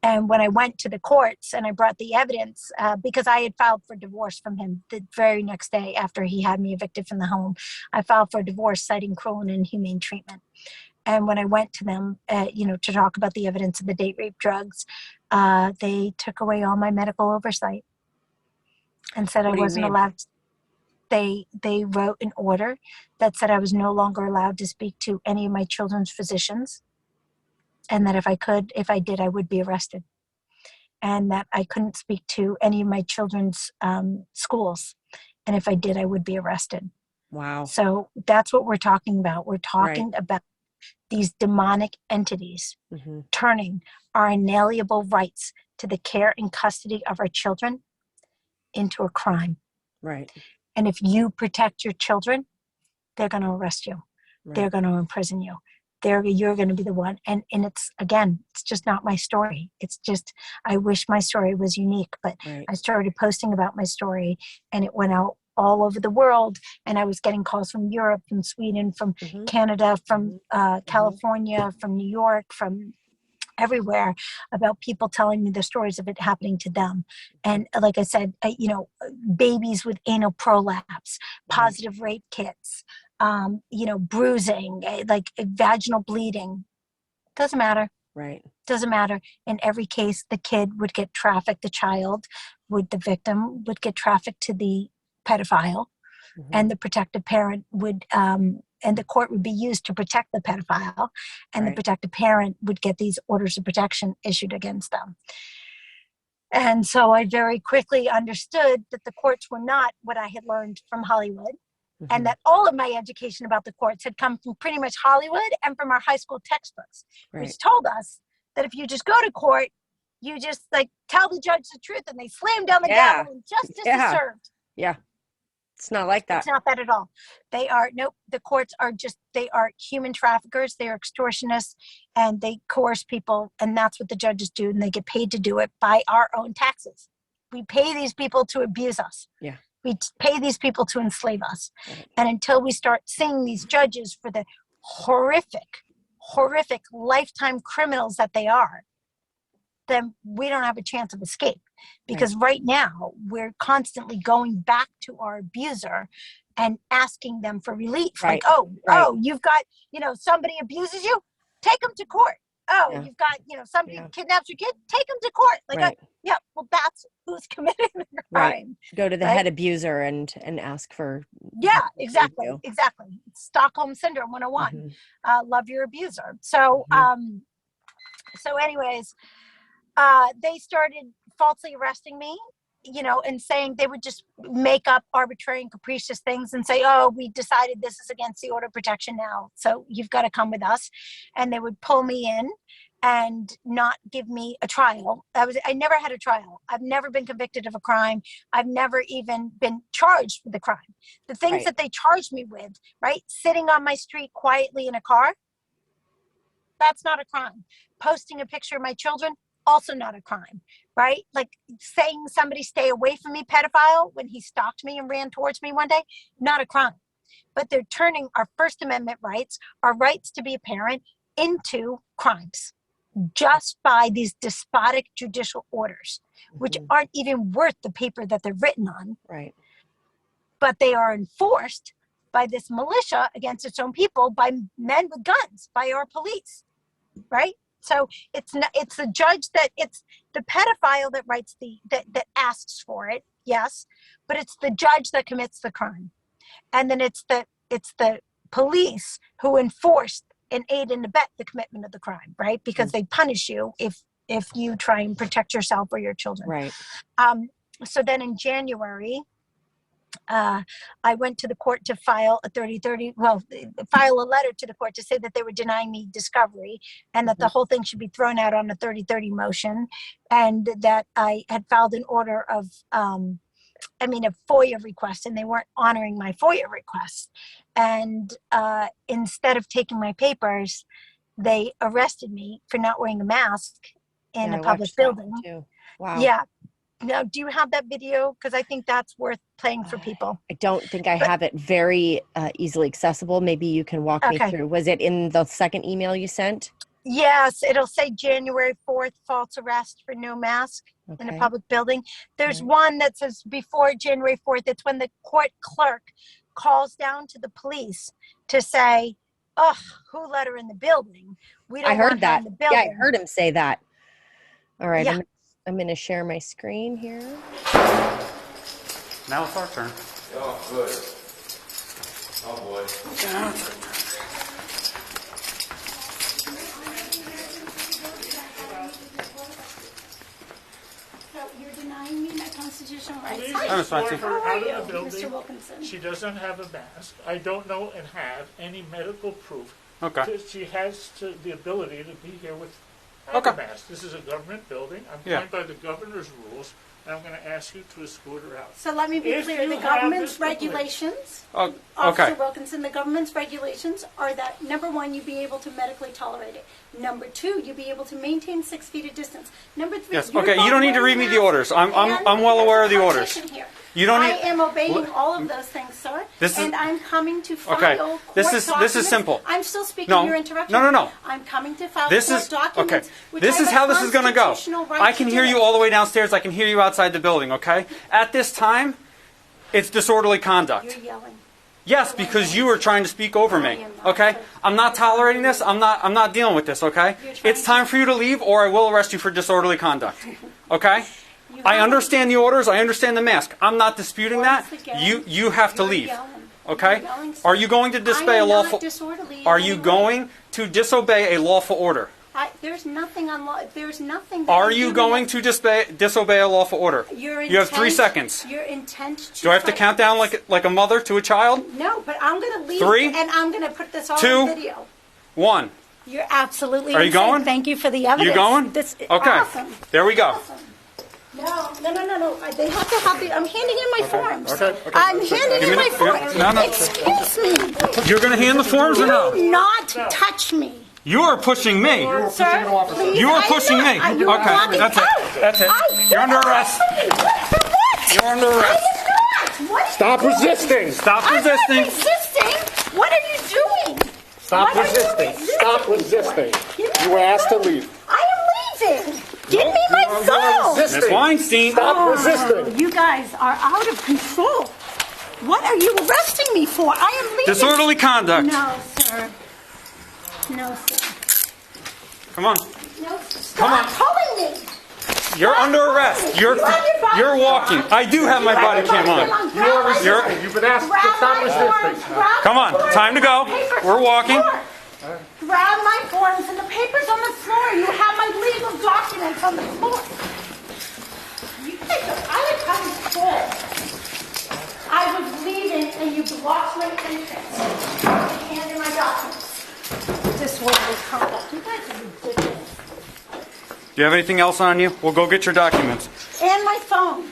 And when I went to the courts and I brought the evidence, because I had filed for divorce from him the very next day after he had me evicted from the home, I filed for divorce citing cruel and inhumane treatment. And when I went to them, to talk about the evidence of the date rape drugs, they took away all my medical oversight and said I wasn't allowed to. They wrote an order that said I was no longer allowed to speak to any of my children's physicians, and that if I did, I would be arrested, and that I couldn't speak to any of my children's schools, and if I did, I would be arrested. Wow. So that's what we're talking about. We're talking about these demonic entities turning our inalienable rights to the care and custody of our children into a crime. Right. And if you protect your children, they're going to arrest you. Right. They're going to imprison you. You're going to be the one. And it's just not my story. It's just, I wish my story was unique, but I started posting about my story, and it went out all over the world. And I was getting calls from Europe, from Sweden, from Canada, from California, from New York, from everywhere, about people telling me the stories of it happening to them. And like I said, you know, babies with anal prolapse, positive rape kits, you know, bruising, like vaginal bleeding. Doesn't matter. Right. Doesn't matter. In every case, the kid would get trafficked, the victim would get trafficked to the pedophile, and the protective parent would, and the court would be used to protect the pedophile, and the protective parent would get these orders of protection issued against them. And so I very quickly understood that the courts were not what I had learned from Hollywood, and that all of my education about the courts had come from pretty much Hollywood and from our high school textbooks, which told us that if you just go to court, you just like tell the judge the truth and they slam down the gavel and justice is served. Yeah. It's not like that. It's not that at all. They are, nope, the courts are just, they are human traffickers, they are extortionists, and they coerce people, and that's what the judges do, and they get paid to do it by our own taxes. We pay these people to abuse us. Yeah. We pay these people to enslave us. And until we start seeing these judges for the horrific lifetime criminals that they are, then we don't have a chance of escape. Because right now, we're constantly going back to our abuser and asking them for relief. Like, oh, you've got, you know, somebody abuses you, take them to court. Oh, you've got, you know, somebody kidnaps your kid, take them to court. Like, well, that's who's committing the crime. Go to the head abuser and ask for. Yeah, exactly. Stockholm Syndrome 101. Love your abuser. So, so anyways, they started falsely arresting me, you know, and saying they would just make up arbitrary and capricious things and say, oh, we decided this is against the order of protection now, so you've got to come with us. And they would pull me in and not give me a trial. I never had a trial. I've never been convicted of a crime. I've never even been charged with a crime. The things that they charged me with, sitting on my street quietly in a car, that's not a crime. Posting a picture of my children, also not a crime, right? Like saying somebody stay away from me, pedophile, when he stalked me and ran towards me one day, not a crime. But they're turning our First Amendment rights, our rights to be a parent, into crimes just by these despotic judicial orders, which aren't even worth the paper that they're written on. Right. But they are enforced by this militia against its own people, by men with guns, by our police, right? So it's the judge it's the pedophile that writes that asks for it, yes, but it's the judge that commits the crime. And then it's the police who enforce and aid and abet the commitment of the crime, right? Because they punish you if you try and protect yourself or your children. Right. So then in January, I went to the court to file a letter to the court to say that they were denying me discovery and that the whole thing should be thrown out on a 30-30 motion, and that I had filed an order of, a FOIA request, and they weren't honoring my FOIA request. And instead of taking my papers, they arrested me for not wearing a mask in a public building. Wow. Yeah. Now, do you have that video? Because I think that's worth playing for people. I don't think I have it very easily accessible. Maybe you can walk me through. Was it in the second email you sent? Yes, it'll say January 4th, false arrest for no mask in a public building. There's one that says before January 4th. It's when the court clerk calls down to the police to say, "Oh, who let her in the building? We don't want her in the building." Yeah, I heard him say that. All right. Yeah. I'm going to share my screen here. Now it's our turn. Oh, good. Oh, boy. So you're denying me my constitutional rights? I'm responsive. Her out of the Mr. building. Wilkinson? She doesn't have a mask. I don't know and have any medical proof Okay. that she has the ability to be here without a mask. This is a government building. I'm going by the governor's rules, and I'm going to ask you to escort her out. So let me be If clear, you the have government's this complaint- regulations, Oh, Officer okay. Wilkinson, the government's regulations are that, number one, you be able to medically tolerate it. Number two, you be able to maintain 6 feet of distance. Number three, Yes. you're Okay. You both don't need to read wearing me the masks, orders. I'm and well aware of the there's a orders. partition here. You don't I need- am obeying all of those things, sir. This is- and I'm coming to file Okay, court this is documents. simple. I'm still speaking. No. You're interrupting. No. I'm coming to file This court is documents. okay. Which This I is have how a this is going to go. constitutional right I can to hear do you it. all the way downstairs. I can hear you outside the building. Okay. At this time, it's disorderly conduct. You're yelling. Yes, because you are trying to speak over me. Okay. I'm not tolerating this. I'm not dealing with this. Okay. It's time for you to leave, or I will arrest you for disorderly conduct. Okay. I understand the orders. I understand the mask. I'm not disputing that. You have to leave. Okay? Are you going to disobey a lawful? Are you going to disobey a lawful order? There's nothing there's nothing. That Are you going to disobey a lawful order? You have 3 seconds. Your intent to. Do I have to count down like a mother to a child? No, but I'm going to leave. 3, and I'm going to put this all 2, on video. 1. You're absolutely. Are you insane. going? Thank you for the evidence. You going? This is Okay. Awesome. There we go. Awesome. No. They have to have the. I'm handing in my forms. Okay. I'm handing in my forms. No. Excuse me. You're going to hand the forms or no? Do not touch me. You are pushing me. Sir, please, You are I'm pushing not. me. You are Okay, blocking that's it. out. That's it. You're under arrest. For what? You're under arrest. I am not. What are you Stop doing? resisting. Stop I'm not resisting. resisting. What are you doing? Stop What are you resisting. Stop me resisting. for? Give me You my were asked to phone. leave. I am leaving. Give me my phone. Miss Weinstein. Stop resisting. You guys are out of control. What are you arresting me for? I am leaving. Disorderly conduct. No, sir. No, sir. Come on. No, stop pulling me. You're under arrest. You're walking. I do have my body cam on. You've been asked to stop resisting. Come on. Time to go. We're walking. Grab my forms and the papers on the floor. You have my legal documents on the floor. You guys are out of control. I was leaving and you blocked my entrance. Hand in my documents. Disorderly conduct. You guys are ridiculous. Do you have anything else on you? We'll go get your documents. And my phone.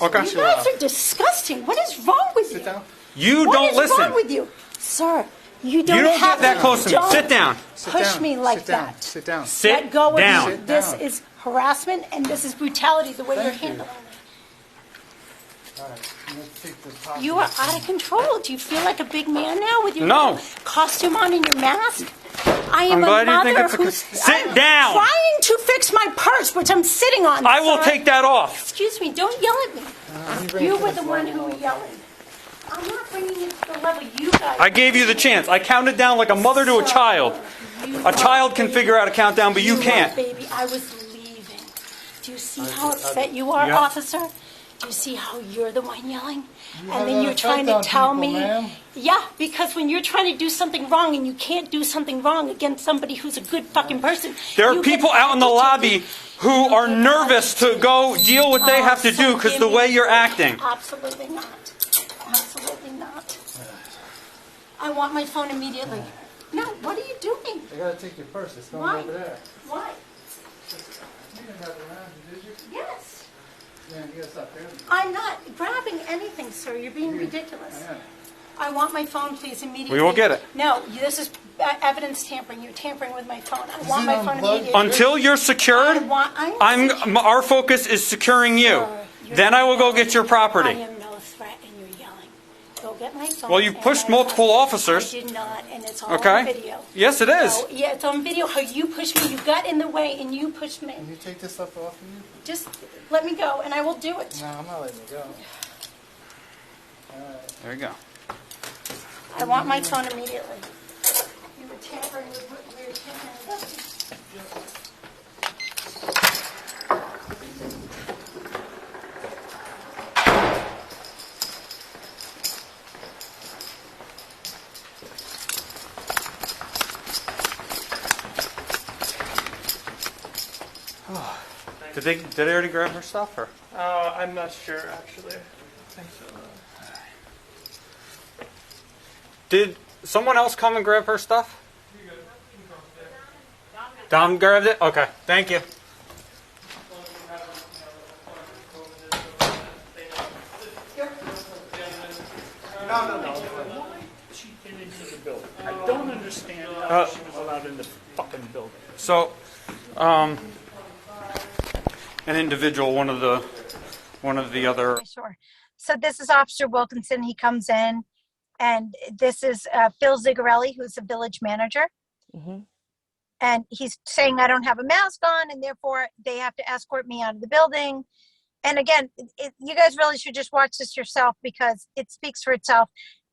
Okay. You guys are disgusting. What is wrong with you? You What don't is listen. wrong with you? Sir, you don't You don't have get that close to me. don't Sit down. Push me like that. Sit down. Sit Let go of down. me. This is harassment and this is brutality the way you're handling it. You are out of control. Do you feel like a big man now with your No. costume on and your mask? I am I'm glad a you think mother it's a who's Sit I'm down. trying to fix my purse, which I'm sitting on. I will sir. take that off. Excuse me. Don't yell at me. You were the one who was yelling. I'm not bringing you to the level you guys. I gave you the chance. I counted down like a mother to a child. A child can figure out a countdown, but you can't. Baby, I was leaving. Do you see how upset you are, officer? Do you see how you're the one yelling? And then you're trying to tell me. Yeah, because when you're trying to do something wrong and you can't do something wrong against somebody who's a good fucking person. There are you get people out in the agitated. lobby who are nervous to go deal what they have to do because the way you're acting. Absolutely not. Absolutely not. I want my phone immediately. No, what are you doing? I gotta take your purse. It's going Why? over there. Why? You didn't have it around you, did you? Yes. Yeah, you gotta stop there. I'm not grabbing anything, sir. You're being ridiculous. I want my phone, please, immediately. We will get it. No, this is evidence tampering. You're tampering with my phone. I want my phone unplugged? immediately. Until you're secured, our focus is securing you. Then I will go get your I property. am no threat, and you're yelling. Go get my phone. Well, you and pushed my multiple phone. officers. I did not, and it's all on Okay? video. Yes, it is. So, yeah, it's on video how you pushed me. You got in the way, and you pushed me. Can you take this stuff off of you? Just let me go, and I will do it. No, I'm not letting you go. There you go. I want my phone immediately. You were tampering with what we were tampering with. Did they already grab her stuff? Or? I'm not sure, actually. I think so. Did someone else come and grab her stuff? Dom grabbed it? Okay, thank you. She came into the building. I don't understand how she was allowed in the fucking building. So, an individual, one of the one of the other. Okay, sure. So this is Officer Wilkinson. He comes in, and this is Phil Zigarelli, who's the village manager. Mm-hmm. And he's saying I don't have a mask on, and therefore they have to escort me out of the building. And again, you guys really should just watch this yourself because it speaks for itself.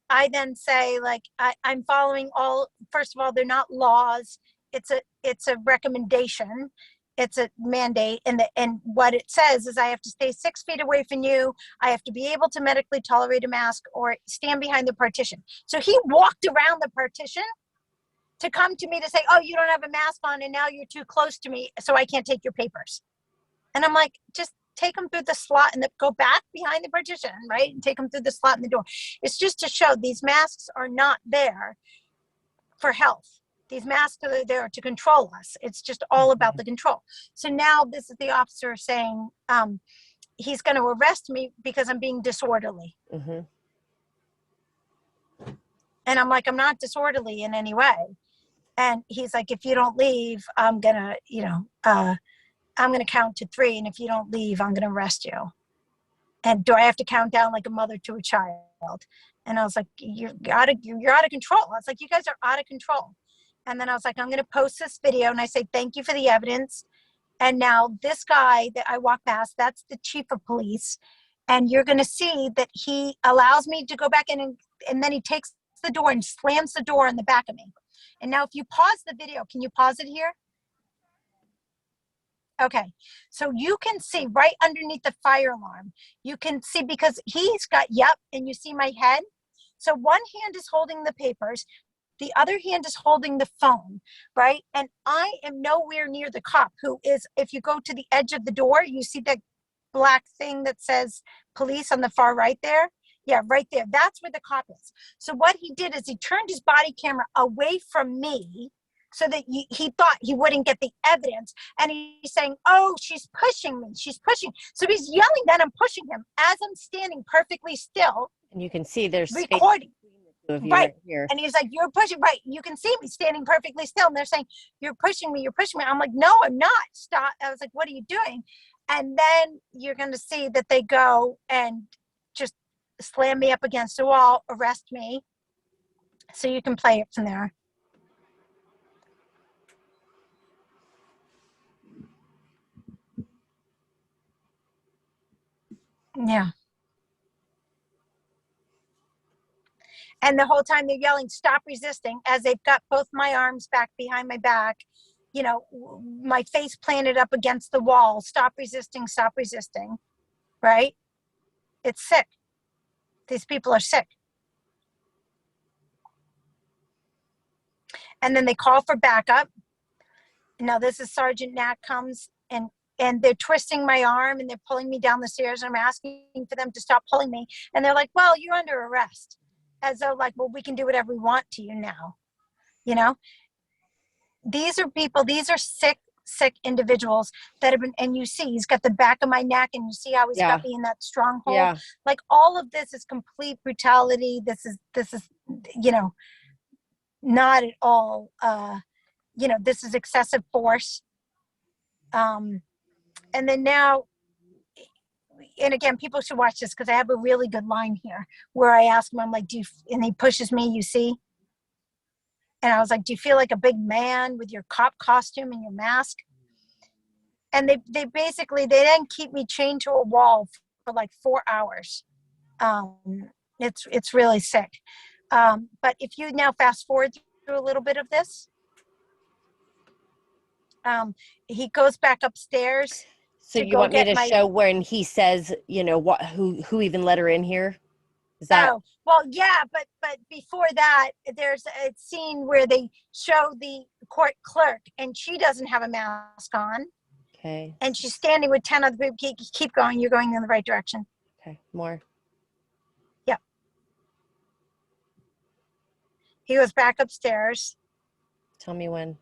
I then say, like, I'm following all, first of all, they're not laws. It's a recommendation. It's a mandate. And what it says is I have to stay 6 feet away from you. I have to be able to medically tolerate a mask or stand behind the partition. So he walked around the partition to come to me to say, oh, you don't have a mask on and now you're too close to me, so I can't take your papers. And I'm like, just take them through the slot and go back behind the partition, right? And take them through the slot in the door. It's just to show these masks are not there for health. These masks are there to control us. It's just all about the control. So now this is the officer saying he's going to arrest me because I'm being disorderly. Mm-hmm. And I'm like, I'm not disorderly in any way. And he's like, if you don't leave, I'm going to, I'm going to count to 3. And if you don't leave, I'm going to arrest you. And do I have to count down like a mother to a child? And I was like, you're out of control. I was like, you guys are out of control. And then I was like, I'm going to post this video. And I say, thank you for the evidence. And now this guy that I walk past, that's the chief of police. And you're going to see that he allows me to go back in and then he takes the door and slams the door in the back of me. And now if you pause the video, can you pause it here? Okay, so you can see right underneath the fire alarm, you can see because he's got, yep, and you see my head. So one hand is holding the papers, the other hand is holding the phone, right? And I am nowhere near the cop who is, if you go to the edge of the door, you see that black thing that says police on the far right there? Yeah, right there. That's where the cop is. So what he did is he turned his body camera away from me so that he thought he wouldn't get the evidence. And he's saying, oh, she's pushing me. She's pushing. So he's yelling that I'm pushing him as I'm standing perfectly still. And you can see there's recording. Right here. And he's like, you're pushing, right. You can see me standing perfectly still. And they're saying, you're pushing me. You're pushing me. I'm like, no, I'm not. Stop. I was like, what are you doing? And then you're going to see that they go and just slam me up against the wall, arrest me. So you can play it from there. Yeah. And the whole time they're yelling, stop resisting, as they've got both my arms back behind my back, you know, my face planted up against the wall. Stop resisting, right? It's sick. These people are sick. And then they call for backup. Now this is Sergeant Nat comes and they're twisting my arm and they're pulling me down the stairs. And I'm asking for them to stop pulling me. And they're like, well, you're under arrest. As though like, well, we can do whatever we want to you now. You know, these are people, these are sick individuals that have been, and you see, he's got the back of my neck and you see how he's got me in that stronghold. Yeah. Like all of this is complete brutality. This is, you know, not at all, you know, this is excessive force. And then now, and again, people should watch this because I have a really good line here where I ask him, I'm like, and he pushes me, you see? And I was like, do you feel like a big man with your cop costume and your mask? And they basically, they then keep me chained to a wall for like 4 hours. It's really sick. But if you now fast forward through a little bit of this, he goes back upstairs. So you want me to show when he says, you know, what, who even let her in here? Is that? Oh, well, yeah, but before that, there's a scene where they show the court clerk and she doesn't have a mask on. Okay. And she's standing with 10 other people. Keep going. You're going in the right direction. Okay. More. Yeah. He goes back upstairs. Tell me when.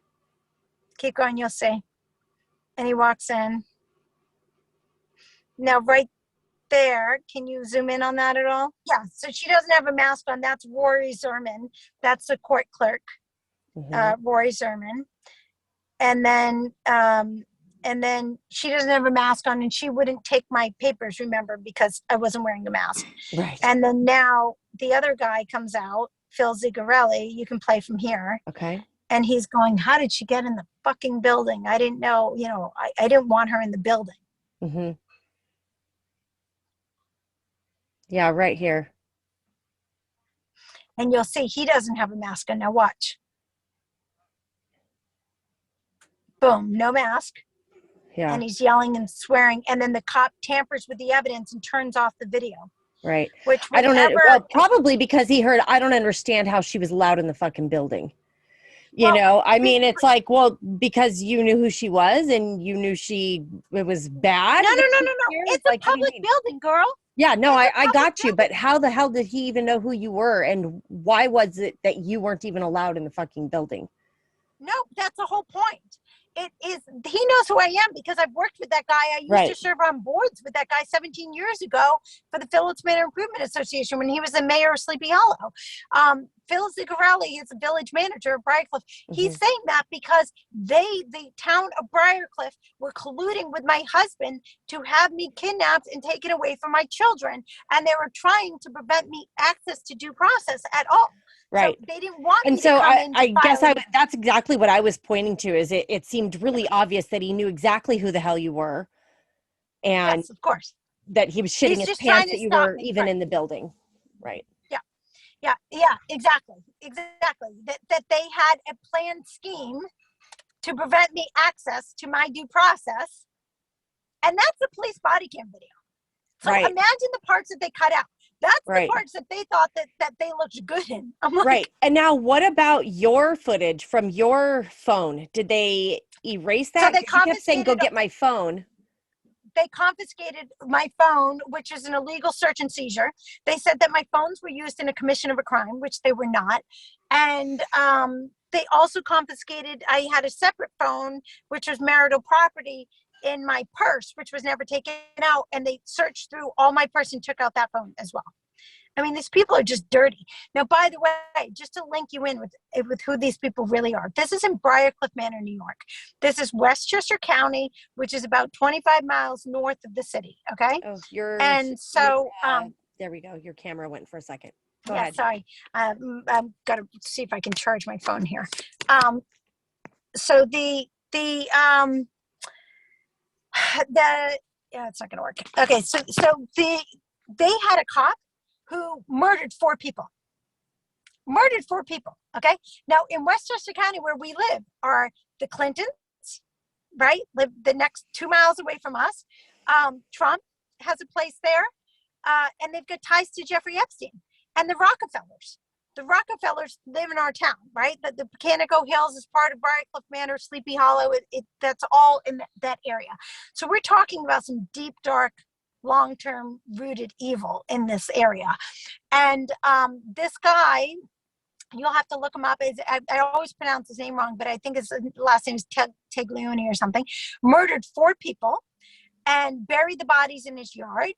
Keep going. You'll see. And he walks in. Now, right there, can you zoom in on that at all? Yeah, so she doesn't have a mask on. That's Rory Zerman. That's the court clerk, Rory Zerman. And then And then she doesn't have a mask on, and she wouldn't take my papers, remember, because I wasn't wearing a mask. Right. And then now the other guy comes out, Phil Zigarelli, you can play from here. Okay. And he's going, how did she get in the fucking building? I didn't know, I didn't want her in the building. Mm-hmm. Yeah, right here. And you'll see he doesn't have a mask on. Now watch. Boom, no mask. Yeah. And he's yelling and swearing. And then the cop tampers with the evidence and turns off the video. Right. Which I don't know. Well, probably because he heard, I don't understand how she was allowed in the fucking building. I mean, it's like, well, because you knew who she was and you knew it was bad. No. It's like, a public building, girl. Yeah, no, I got you. But how the hell did he even know who you were? And why was it that you weren't even allowed in the fucking building? No, that's the whole point. He knows who I am because I've worked with that guy. I used to serve on boards with that guy 17 years ago for the Phillips Manor Improvement Association when he was the mayor of Sleepy Hollow. Phil Zigarelli is the village manager of Briarcliff. He's saying that because the town of Briarcliff, were colluding with my husband to have me kidnapped and taken away from my children. And they were trying to prevent me access to due process at all. Right. So they didn't want me and to so come in to I guess file that's exactly what I was pointing to is it seemed really obvious that he knew exactly who the hell you were. And yes, of course. That he was shitting He's his just pants trying to that you stop were me, even right. in the building. Right. Yeah, exactly. That they had a planned scheme to prevent me access to my due process. And that's the police body cam video. So Right. imagine the parts that they cut out. That's Right. the parts that they thought that they looked good in. I'm like, Right. And now what about your footage from your phone? Did they erase that? So they 'Cause you kept saying, go confiscated- get my phone. They confiscated my phone, which is an illegal search and seizure. They said that my phones were used in a commission of a crime, which they were not. And they also confiscated, I had a separate phone, which was marital property, in my purse, which was never taken out. And they searched through all my purse and took out that phone as well. I mean, these people are just dirty. Now, by the way, just to link you in with who these people really are, this is in Briarcliff Manor, New York. This is Westchester County, which is about 25 miles north of the city. Okay. Oh, there we go. Your camera went for a second. Go ahead. Sorry. I've got to see if I can charge my phone here. So it's not going to work. Okay. So they had a cop who murdered 4 people. Okay. Now in Westchester County, where we live, are the Clintons, right? Live the next 2 miles away from us. Trump has a place there. And they've got ties to Jeffrey Epstein and the Rockefellers. The Rockefellers live in our town, right? The Pecanico Hills is part of Briarcliff Manor, Sleepy Hollow. That's all in that area. So we're talking about some deep, dark, long-term rooted evil in this area. And this guy, you'll have to look him up. I always pronounce his name wrong, but I think his last name is Taglioni or something. Murdered 4 people and buried the bodies in his yard,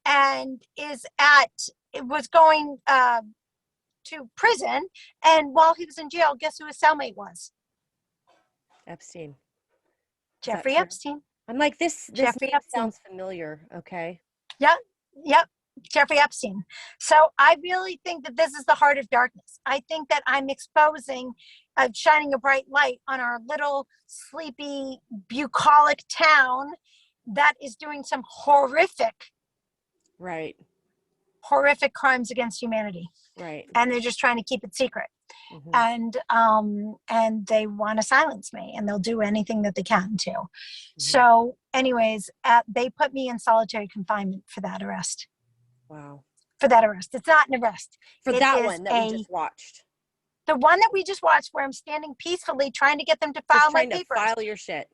and was going to prison. And while he was in jail, guess who his cellmate was? Epstein. Jeffrey Epstein. I'm like, this Jeffrey Epstein sounds familiar. Okay. Yep. Jeffrey Epstein. So I really think that this is the heart of darkness. I think that I'm shining a bright light on our little sleepy, bucolic town that is doing some horrific crimes against humanity. Right. And they're just trying to keep it secret. Mm-hmm. And they want to silence me, and they'll do anything that they can to. Mm-hmm. So anyways, they put me in solitary confinement for that arrest. Wow. For that arrest. It's not an arrest. For that one that we just watched. The one that we just watched, where I'm standing peacefully trying to get them to file my papers. File your shit.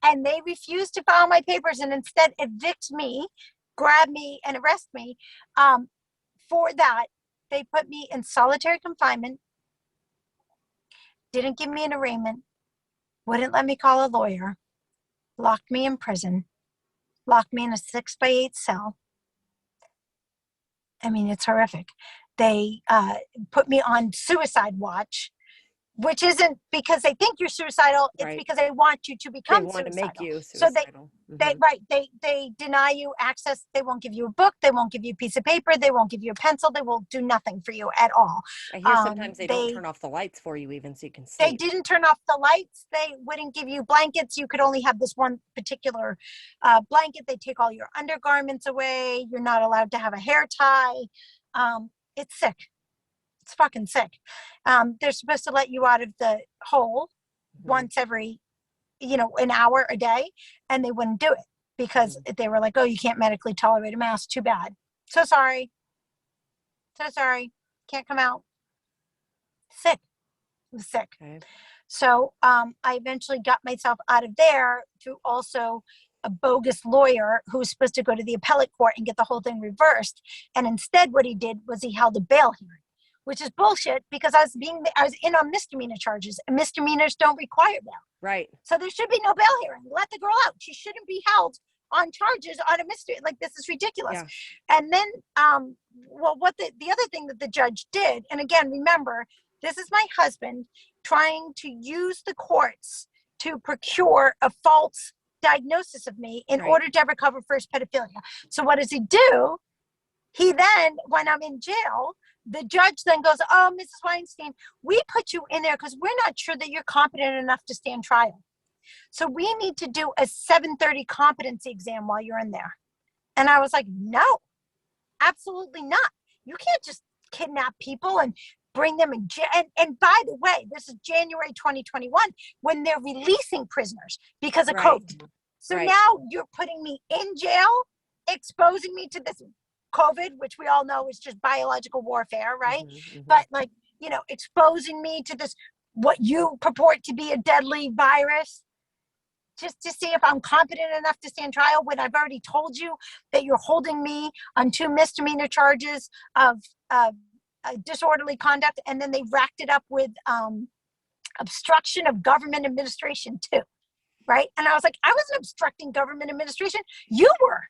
And they refused to file my papers and instead evict me, grab me, and arrest me. For that, they put me in solitary confinement, didn't give me an arraignment, wouldn't let me call a lawyer, locked me in prison, locked me in a 6x8 cell. I mean, it's horrific. They put me on suicide watch. which isn't because they think you're suicidal. It's Right. because they want you to They become want to suicidal. make you So suicidal. they deny you access. They won't give you a book. They won't give you a piece of paper. They won't give you a pencil. They will do nothing for you at all. I hear sometimes they don't turn off the lights for you even so you can They sleep. didn't turn off the lights. They wouldn't give you blankets. You could only have this one particular blanket. They take all your undergarments away. You're not allowed to have a hair tie. It's sick. It's fucking sick. They're supposed to let you out of the hole once every, an hour a day, and they wouldn't do it because they were like, oh, you can't medically tolerate a mask. Too bad. So sorry. Can't come out. Sick. It was sick. Okay. So I eventually got myself out of there through also a bogus lawyer who was supposed to go to the appellate court and get the whole thing reversed. And instead what he did was he held a bail hearing, which is bullshit because I was in on misdemeanor charges, and misdemeanors don't require bail. Right. So there should be no bail hearing. Let the girl out. She shouldn't be held on charges on a misdemeanor. Like, this is ridiculous. Yeah. And then, what the other thing that the judge did, and again, remember, this is my husband trying to use the courts to procure a false diagnosis of me in order to recover first pedophilia. So what does he do? He then, when I'm in jail, the judge then goes, oh, Mrs. Weinstein, we put you in there because we're not sure that you're competent enough to stand trial. So we need to do a 7:30 competency exam while you're in there. And I was like, no, absolutely not. You can't just kidnap people and bring them in jail. And by the way, this is January 2021 when they're releasing prisoners because of COVID. So now you're putting me in jail, exposing me to this COVID, which we all know is just biological warfare, right? But exposing me to this, what you purport to be a deadly virus, just to see if I'm competent enough to stand trial when I've already told you that you're holding me on 2 misdemeanor charges of disorderly conduct, and then they racked it up with obstruction of government administration too, right? And I was like, I wasn't obstructing government administration. You were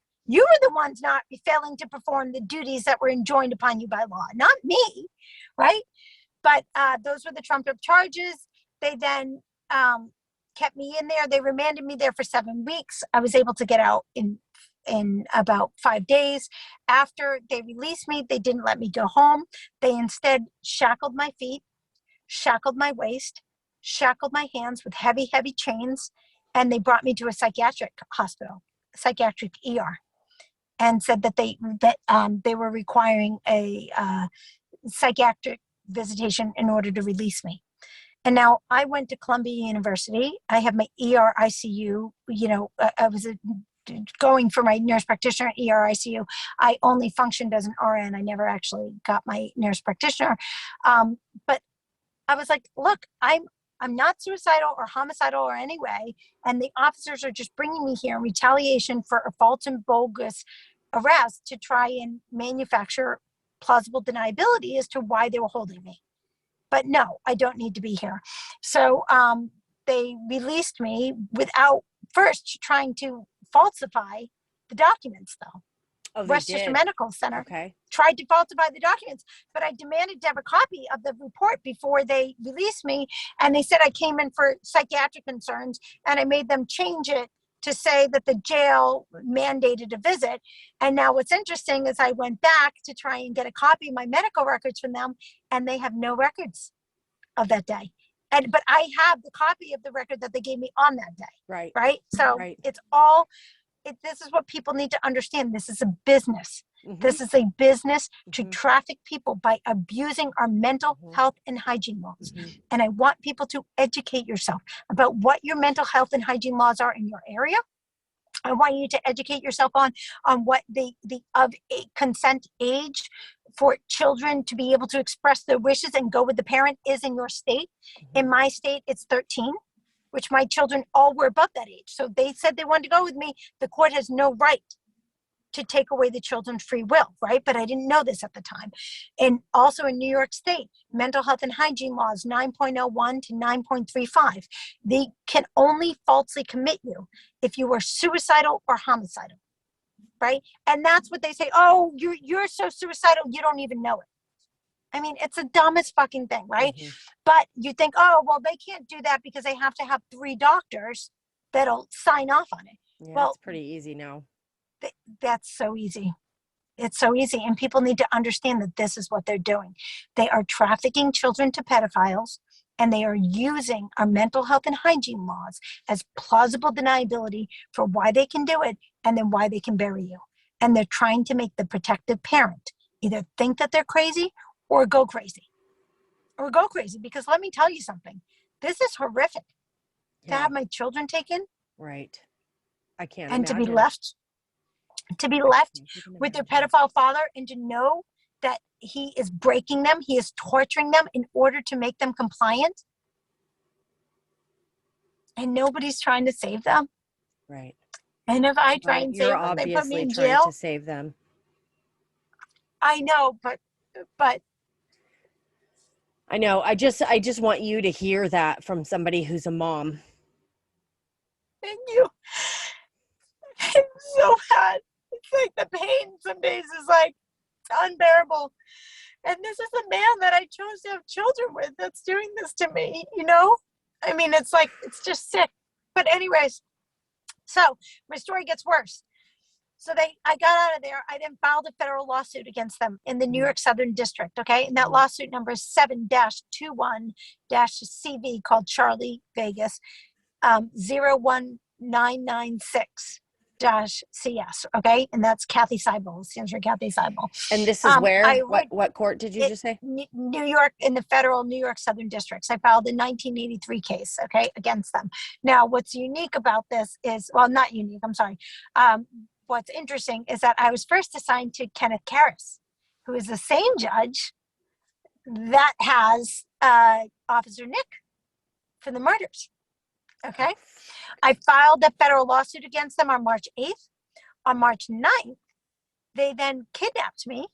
the ones not failing to perform the duties that were enjoined upon you by law, not me, right? But those were the trumped up charges. They then kept me in there. They remanded me there for 7 weeks. I was able to get out in about 5 days. After they released me, they didn't let me go home. They instead shackled my feet, shackled my waist, shackled my hands with heavy, heavy chains, and they brought me to a psychiatric hospital, psychiatric ER, and said that they were requiring a psychiatric visitation in order to release me. And now I went to Columbia University. I have my ER ICU. I was going for my nurse practitioner ER ICU. I only functioned as an RN. I never actually got my nurse practitioner. But I was like, look, I'm not suicidal or homicidal or any way, and the officers are just bringing me here in retaliation for a false and bogus arrest to try and manufacture plausible deniability as to why they were holding me. But no, I don't need to be here. So they released me without first trying to falsify the documents, though. Westchester Medical Center tried to falsify the documents, but I demanded to have a copy of the report before they released me. And they said I came in for psychiatric concerns, and I made them change it to say that the jail mandated a visit. And now what's interesting is I went back to try and get a copy of my medical records from them, and they have no records of that day. But I have the copy of the record that they gave me on that day. Right. So it's all, this is what people need to understand. This is a business. This is a business to traffic people by abusing our mental health and hygiene laws. And I want people to educate yourself about what your mental health and hygiene laws are in your area. I want you to educate yourself on what the of a consent age for children to be able to express their wishes and go with the parent is in your state. In my state, it's 13, which my children all were above that age. So they said they wanted to go with me. The court has no right to take away the children's free will, right? But I didn't know this at the time. And also in New York State, mental health and hygiene laws 9.01 to 9.35. They can only falsely commit you if you are suicidal or homicidal, right? And that's what they say, oh, you're so suicidal, you don't even know it. I mean, it's the dumbest fucking thing, right? Mhm. But you think, oh, well, they can't do that because they have to have 3 doctors that'll sign off on it. Yeah, Well, it's pretty easy now. that's so easy. It's so easy. And people need to understand that this is what they're doing. They are trafficking children to pedophiles, and they are using our mental health and hygiene laws as plausible deniability for why they can do it and then why they can bury you. And they're trying to make the protective parent either think that they're crazy or go crazy. Or go crazy. Because let me tell you something. This is horrific. To Yeah, have my children taken right. I can't and imagine. to be left Can't even with their imagine. pedophile father, and to know that he is breaking them, he is torturing them in order to make them compliant, and nobody's trying to save them. Right. And if I try Well, and you're save them, they put me obviously in trying jail. to save them. I know, but I know. I just want you to hear that from somebody who's a mom. thank you. It's so bad. It's like the pain some days is like unbearable. And this is the man that I chose to have children with that's doing this to me, you know? I mean, it's like, it's just sick. But anyways, so my story gets worse. So I got out of there. I then filed a federal lawsuit against them in the New York Southern District, okay? And that lawsuit number is 7-21-CV called Charlie Vegas 01996 CS, okay? And that's Kathy Seibel, stands for Kathy Seibel. And this is where? I What court did you just say? New York, in the federal New York Southern Districts. I filed a 1983 case, okay, against them. Now, what's unique about this is, well, not unique, I'm sorry. What's interesting is that I was first assigned to Kenneth Karras, who is the same judge that has Officer Nick for the murders, okay? I filed a federal lawsuit against them on March 8th. On March 9th, they then kidnapped me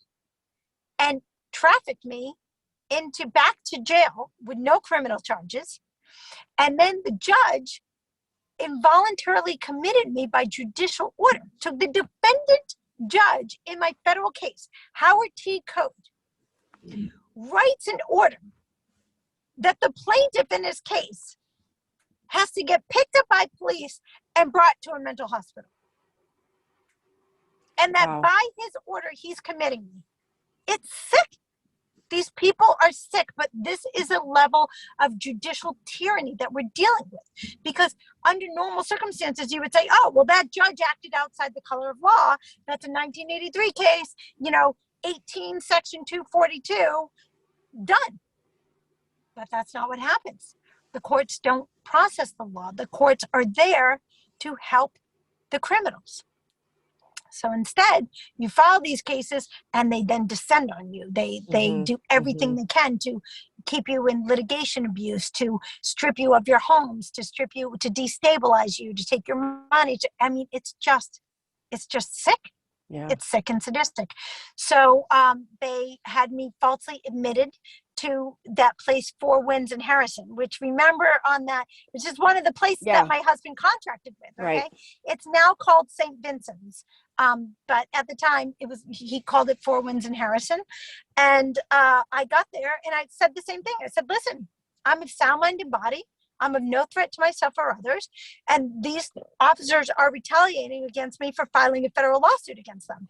and trafficked me back to jail with no criminal charges. And then the judge involuntarily committed me by judicial order. So the defendant judge in my federal case, Howard T. Code, writes an order that the plaintiff in his case has to get picked up by police and brought to a mental hospital. And that by his order, he's committing me. It's sick. These people are sick, but this is a level of judicial tyranny that we're dealing with. Because under normal circumstances, you would say, oh, well, that judge acted outside the color of law. That's a 1983 case, 18 section 242, done. But that's not what happens. The courts don't process the law. The courts are there to help the criminals. So instead, you file these cases and they then descend on you. They do everything they can to keep you in litigation abuse, to strip you of your homes, to strip you, to destabilize you, to take your money. It's just sick. Yeah. It's sick and sadistic. So they had me falsely admitted to that place, Four Winds in Harrison, which remember on that, which is one of the places that my husband contracted with. Okay, right. It's now called St. Vincent's, but at the time he called it Four Winds in Harrison. And I got there and I said the same thing. I said, listen, I'm of sound-minded body. I'm of no threat to myself or others. And these officers are retaliating against me for filing a federal lawsuit against them.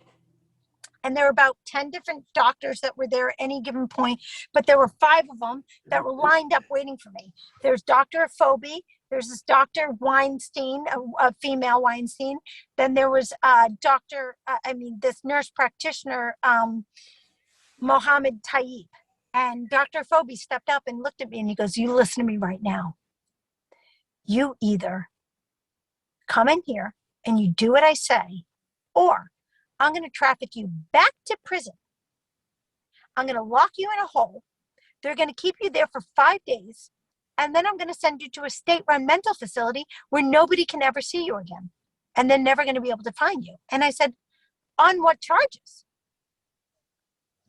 And there were about 10 different doctors that were there at any given point, but there were 5 of them that were lined up waiting for me. There's Dr. Phoebe, there's this Dr. Weinstein, a female Weinstein. Then there was this nurse practitioner, Mohammed Taib. And Dr. Phoebe stepped up and looked at me and he goes, you listen to me right now. You either come in here and you do what I say, or I'm going to traffic you back to prison. I'm going to lock you in a hole. They're going to keep you there for 5 days. And then I'm going to send you to a state-run mental facility where nobody can ever see you again. And they're never going to be able to find you. And I said, on what charges?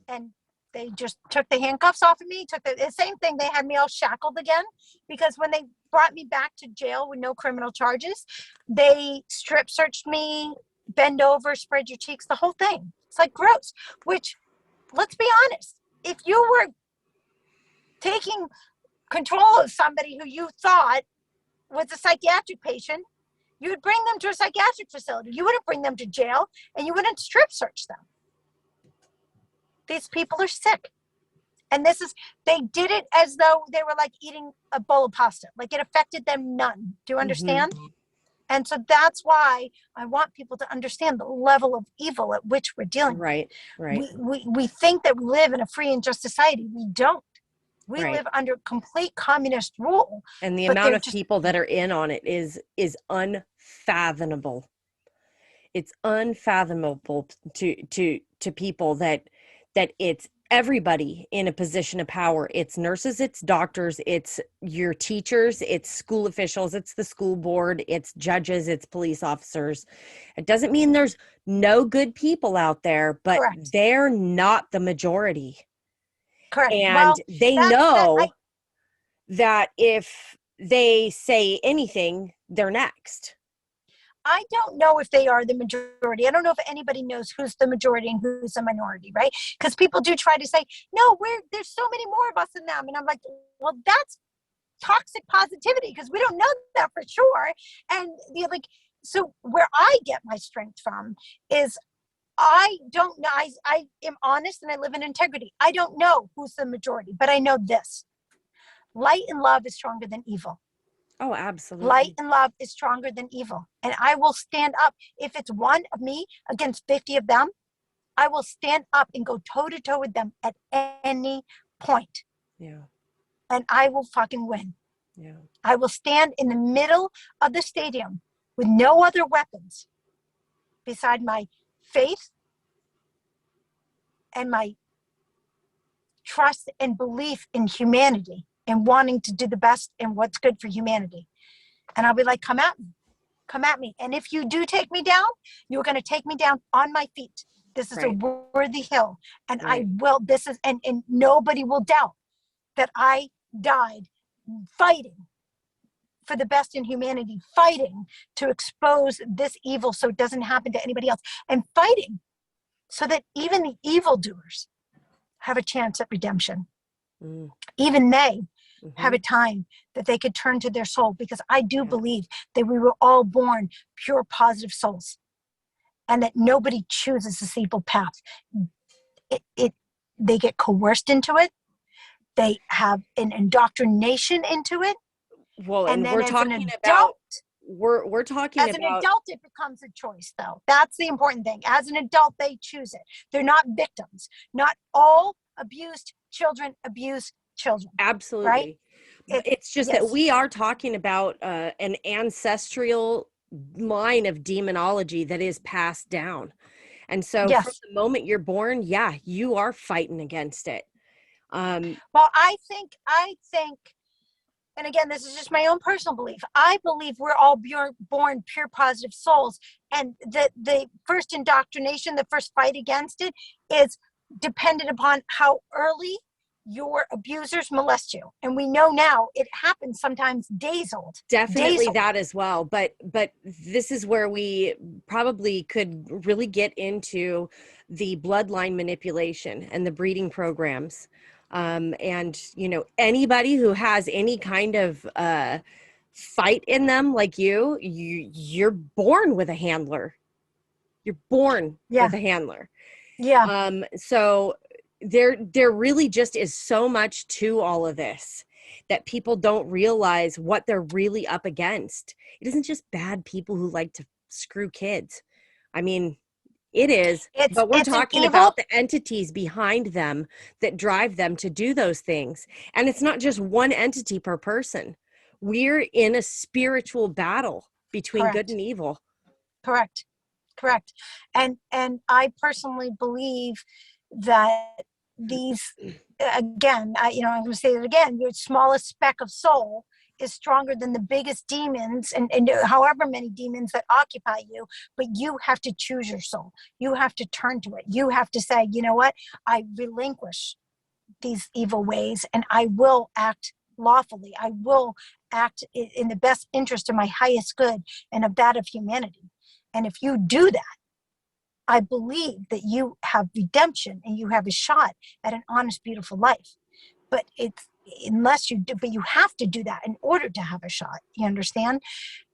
And they just took the handcuffs off of me, took the same thing. They had me all shackled again because when they brought me back to jail with no criminal charges, they strip searched me, bend over, spread your cheeks, the whole thing. It's like gross, which, let's be honest, if you were taking control of somebody who you thought was a psychiatric patient, you would bring them to a psychiatric facility. You wouldn't bring them to jail, and you wouldn't strip search them. These people are sick. And they did it as though they were like eating a bowl of pasta. Like it affected them none. Do you understand? And so that's why I want people to understand the level of evil at which we're dealing with. Right. We think that we live in a free and just society. We don't. We Right. live under complete communist rule. And the but amount they're of just- people that are in on it is unfathomable. It's unfathomable to people that it's everybody in a position of power. It's nurses, it's doctors, it's your teachers, it's school officials, it's the school board, it's judges, it's police officers. It doesn't mean there's no good people out there, but Correct. they're not the majority. Correct. And Well, they know that if they say anything, they're next. I don't know if they are the majority. I don't know if anybody knows who's the majority and who's the minority, right? Because people do try to say, no, there's so many more of us than them. And I'm like, well, that's toxic positivity because we don't know that for sure. And so where I get my strength from is I don't know. I am honest and I live in integrity. I don't know who's the majority, but I know this. Light and love is stronger than evil. Oh, absolutely. Light and love is stronger than evil. And I will stand up. If it's one of me against 50 of them, I will stand up and go toe to toe with them at any point. Yeah. And I will fucking win. Yeah. I will stand in the middle of the stadium with no other weapons beside my faith and my trust and belief in humanity and wanting to do the best and what's good for humanity. And I'll be like, come at me. Come at me. And if you do take me down, you're going to take me down on my feet. This is Right. a worthy hill. And Right. I will, and nobody will doubt that I died fighting for the best in humanity, fighting to expose this evil so it doesn't happen to anybody else, and fighting so that even the evildoers have a chance at redemption. Mm. Even they Mhm. have a time that they could turn to their soul, because I do believe that we were all born pure positive souls and that nobody chooses this evil path. They get coerced into it. They have an indoctrination into it. Well, and then we're as talking an about adult, we're talking as an about adult, it becomes a choice, though. That's the important thing. As an adult, they choose it. They're not victims. Not all abused children abuse children. absolutely. Right? It's just yes. that we are talking about an ancestral line of demonology that is passed down. And so Yes. from the moment you're born, yeah, you are fighting against it. Well, I think, and again, this is just my own personal belief. I believe we're all born pure positive souls. And the first indoctrination, the first fight against it is dependent upon how early your abusers molest you. And we know now it happens sometimes days old. Definitely old. that as well. But this is where we probably could really get into the bloodline manipulation and the breeding programs. And, you know, anybody who has any kind of fight in them, like you're born with a handler. You're born with a handler. Yeah. So there really just is so much to all of this that people don't realize what they're really up against. It isn't just bad people who like to screw kids. I mean, it is, but we're talking about the entities behind them that drive them to do those things. And it's not just one entity per person. We're in a spiritual battle between good and evil. Correct. And I personally believe that these, again, I'm going to say it again, your smallest speck of soul is stronger than the biggest demons and however many demons that occupy you, but you have to choose your soul. You have to turn to it. You have to say, you know what? I relinquish these evil ways and I will act lawfully. I will act in the best interest of my highest good and of that of humanity. And if you do that, I believe that you have redemption and you have a shot at an honest, beautiful life. But it's, unless you do, but you have to do that in order to have a shot. You understand?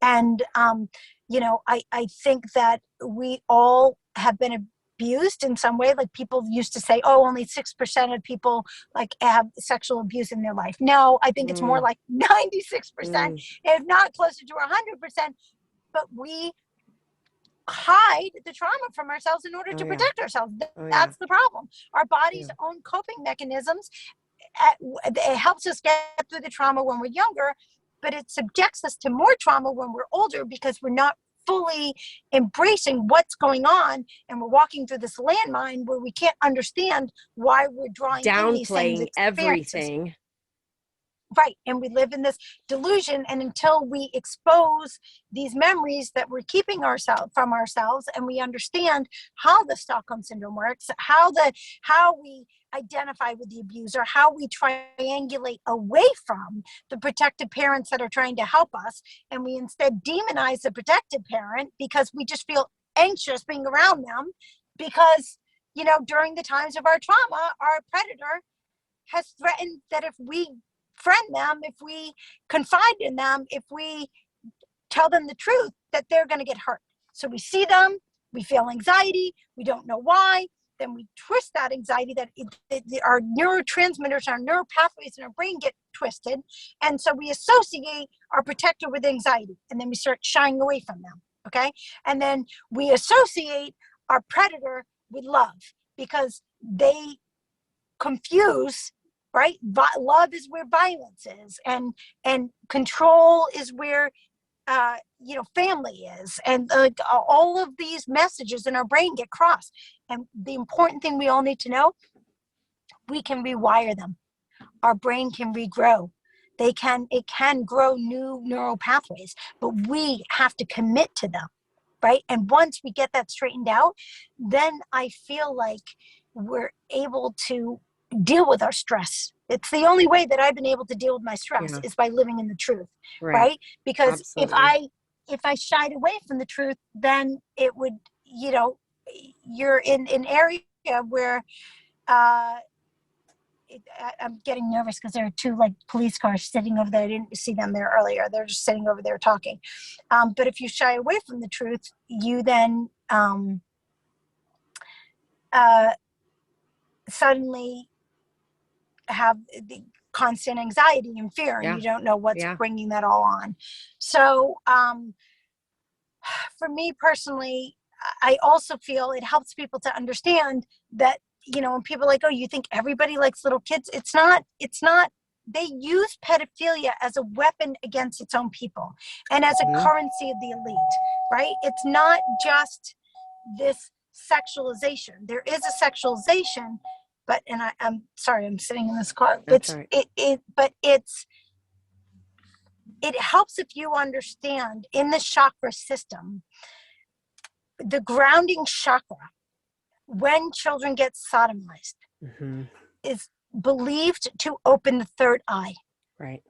And, I think that we all have been abused in some way. Like, people used to say, oh, only 6% of people like have sexual abuse in their life. No, I think it's more like 96%, if not closer to 100%. But we hide the trauma from ourselves in order to protect ourselves. That's the problem. Our body's own coping mechanisms, it helps us get through the trauma when we're younger, but it subjects us to more trauma when we're older, because we're not fully embracing what's going on, and we're walking through this landmine where we can't understand why we're drawing in these things, downplaying everything. Right. And we live in this delusion. And until we expose these memories that we're keeping from ourselves, and we understand how the Stockholm syndrome works, how we identify with the abuser, how we triangulate away from the protective parents that are trying to help us, and we instead demonize the protective parent because we just feel anxious being around them, because, during the times of our trauma, our predator has threatened that if we friend them, if we confide in them, if we tell them the truth, that they're going to get hurt. So we see them, we feel anxiety, we don't know why, then we twist that anxiety, that our neurotransmitters, our neural pathways in our brain get twisted. And so we associate our protector with anxiety, and then we start shying away from them. Okay. And then we associate our predator with love, because they confuse, right? Love is where violence is, and control is where family is, and all of these messages in our brain get crossed. And the important thing we all need to know, we can rewire them. Our brain can regrow. It can grow new neural pathways, but we have to commit to them, right? And once we get that straightened out, then I feel like we're able to deal with our stress. It's the only way that I've been able to deal with my stress is by living in the truth, right? Because Absolutely. if I shied away from the truth, then it would, you're in an area where I'm getting nervous because there are two police cars sitting over there. I didn't see them there earlier. They're just sitting over there talking. But if you shy away from the truth, you then suddenly have the constant anxiety and fear, and you don't know what's bringing that all on. So for me personally, I also feel it helps people to understand that, when people are like, oh, you think everybody likes little kids? It's not. They use pedophilia as a weapon against its own people, and as a currency of the elite, right? It's not just this sexualization. There is a sexualization, but, and I'm sorry, I'm sitting in this car. But it helps if you understand, in the chakra system, the grounding chakra, when children get sodomized, is believed to open the third eye. Right.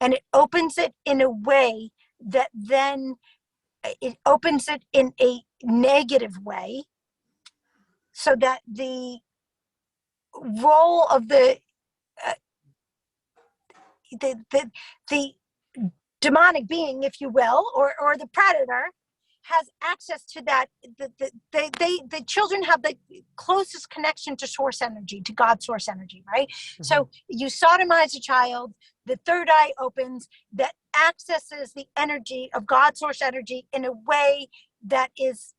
And it opens it in a way that then it opens it in a negative way, so that the role of the demonic being, if you will, or the predator, has access to that. The children have the closest connection to source energy, to God's source energy, right? So you sodomize a child, the third eye opens, that accesses the energy of God's source energy in a way that is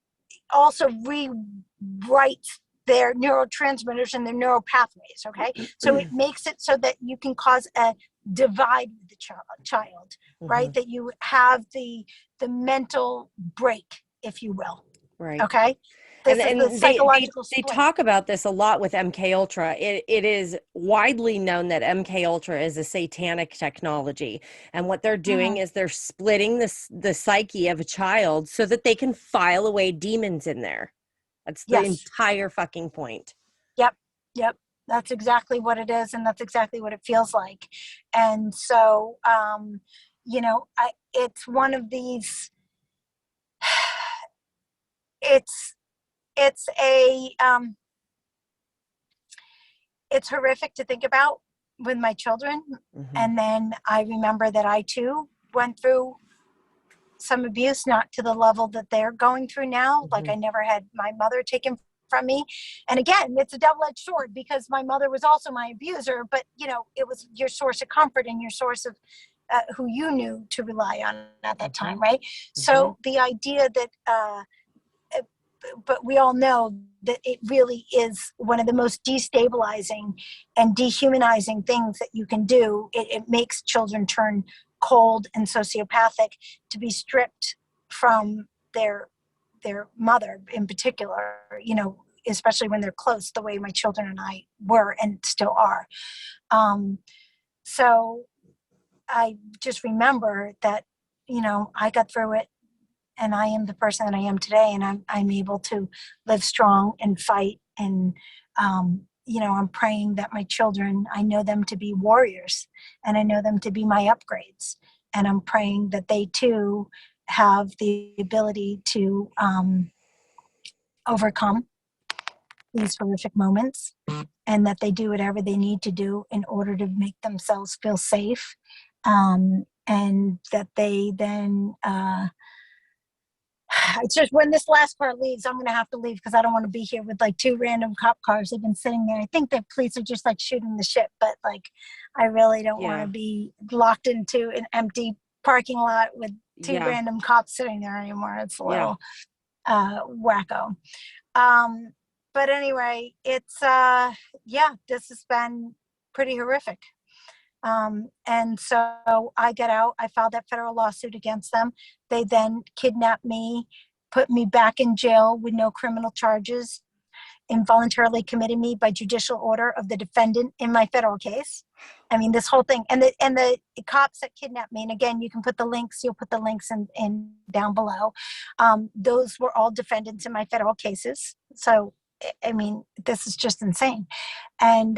also rewrites their neurotransmitters and their neural pathways, okay? So it makes it so that you can cause a divide with the child, right? That you have the mental break, if you will. Right. Okay. And they talk about this a lot with MK Ultra. It is widely known that MK Ultra is a satanic technology, and what they're doing is they're splitting the psyche of a child so that they can file away demons in there. That's the entire fucking point. Yep. That's exactly what it is, and that's exactly what it feels like. And so, it's one of these. it's horrific to think about with my children. And then I remember that I too went through some abuse, not to the level that they're going through now. Like I never had my mother taken from me. And again, it's a double-edged sword because my mother was also my abuser, but you know, it was your source of comfort and your source of who you knew to rely on at that time, right? So the idea that, but we all know that it really is one of the most destabilizing and dehumanizing things that you can do. It makes children turn cold and sociopathic to be stripped from their mother in particular, you know, especially when they're close, the way my children and I were and still are. So I just remember that, you know, I got through it and I am the person that I am today, and I'm able to live strong and fight. And, you know, I'm praying that my children, I know them to be warriors and I know them to be my upgrades. And I'm praying that they too have the ability to overcome these horrific moments, and that they do whatever they need to do in order to make themselves feel safe. And that they then, it's just when this last part leaves, I'm going to have to leave because I don't want to be here with like 2 random cop cars. They've been sitting there. I think the police are just like shooting the shit, but like, I really don't want to be locked into an empty parking lot with 2 random cops sitting there anymore. It's a little wacko. But anyway, it's, this has been pretty horrific. And so I got out, I filed that federal lawsuit against them. They then kidnapped me, put me back in jail with no criminal charges, involuntarily committed me by judicial order of the defendant in my federal case. I mean, this whole thing, and the cops that kidnapped me, and again, you can put the links, you'll put the links in down below. Those were all defendants in my federal cases. So, I mean, this is just insane. And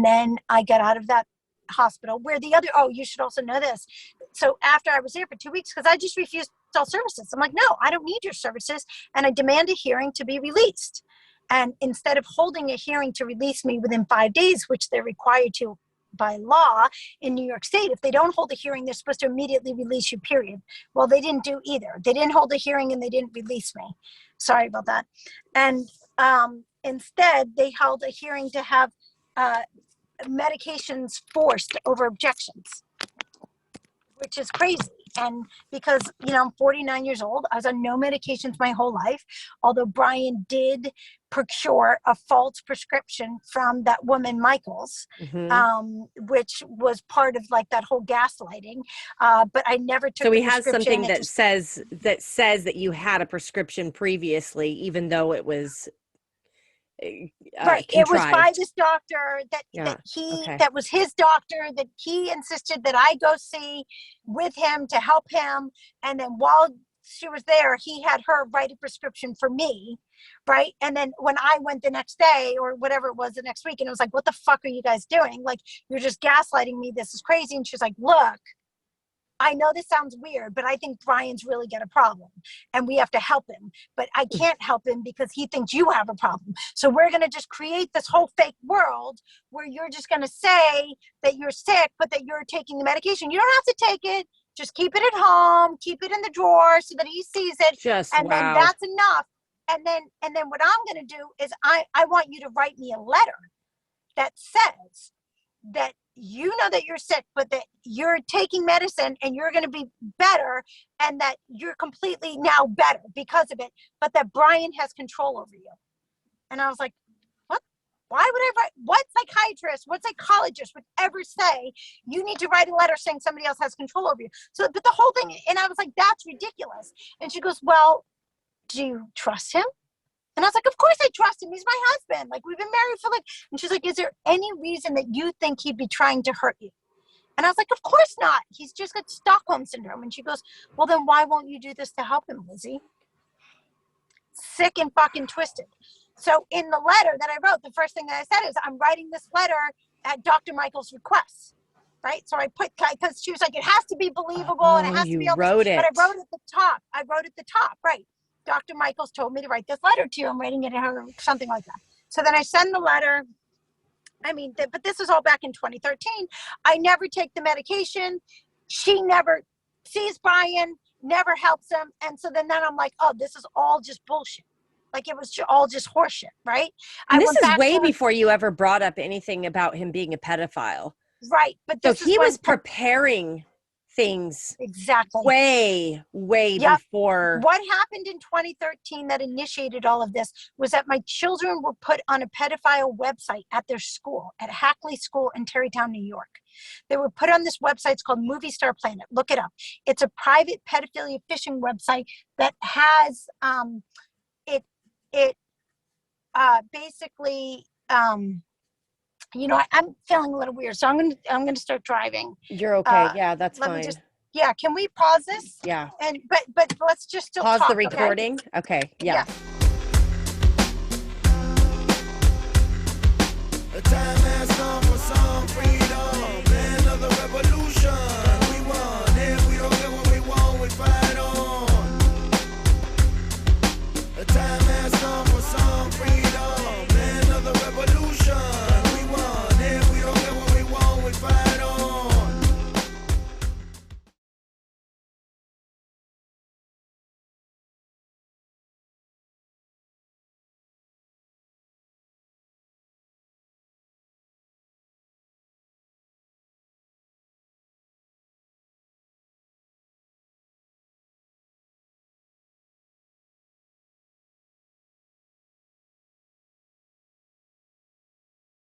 then I got out of that hospital where you should also know this. So after I was there for 2 weeks, because I just refused all services. I'm like, no, I don't need your services. And I demand a hearing to be released. And instead of holding a hearing to release me within 5 days, which they're required to by law in New York State, if they don't hold a hearing, they're supposed to immediately release you, period. Well, they didn't do either. They didn't hold a hearing and they didn't release me. Sorry about that. And instead, they held a hearing to have medications forced over objections, which is crazy. And because, you know, I'm 49 years old, I was on no medications my whole life, although Brian did procure a false prescription from that woman, Michaels, which was part of like that whole gaslighting. But I never took. So he has something that says that you had a prescription previously, even though it was right. contrived. It was by this doctor that was his doctor, that he insisted that I go see with him to help him. And then while she was there, he had her write a prescription for me. Right. And then when I went the next day or whatever it was the next week, and it was like, what the fuck are you guys doing? Like, you're just gaslighting me. This is crazy. And she's like, look, I know this sounds weird, but I think Brian's really got a problem and we have to help him. But I can't help him because he thinks you have a problem. So we're going to just create this whole fake world where you're just going to say that you're sick, but that you're taking the medication. You don't have to take it. Just keep it at home. Keep it in the drawer so that he sees it. Then that's enough. And then what I'm going to do is I want you to write me a letter that says that you know that you're sick, but that you're taking medicine and you're going to be better, and that you're completely now better because of it, but that Brian has control over you. And I was like, what? Why would I write? What psychiatrist, what psychologist would ever say you need to write a letter saying somebody else has control over you? So, but the whole thing, and I was like, that's ridiculous. And she goes, well, do you trust him? And I was like, of course I trust him. He's my husband. Like, we've been married for and she's like, is there any reason that you think he'd be trying to hurt you? And I was like, of course not. He's just got Stockholm syndrome. And she goes, well, then why won't you do this to help him, Lizzie? Sick and fucking twisted. So in the letter that I wrote, the first thing that I said is, I'm writing this letter at Dr. Michael's request. Right. So I put, because she was like, it has to be believable and it has to be all this. But I wrote at the top. Right. Dr. Michaels told me to write this letter to you. I'm writing it to her, something like that. So then I send the letter. I mean, but this was all back in 2013. I never take the medication. She never sees Brian, never helps him. And so then I'm like, oh, this is all just bullshit. Like, it was all just horseshit, right? And this is way before you ever brought up anything about him being a pedophile. Right. But So this he was preparing things exactly way before. What happened in 2013 that initiated all of this was that my children were put on a pedophile website at their school, at Hackley School in Tarrytown, New York. They were put on this website. It's called Movie Star Planet. Look it up. It's a private pedophilia phishing website that has basically you know, I'm feeling a little weird, so I'm gonna start driving. You're okay. Yeah, that's fine. Can we pause this? Yeah. And but let's just still pause talk, the recording. Okay. Yeah.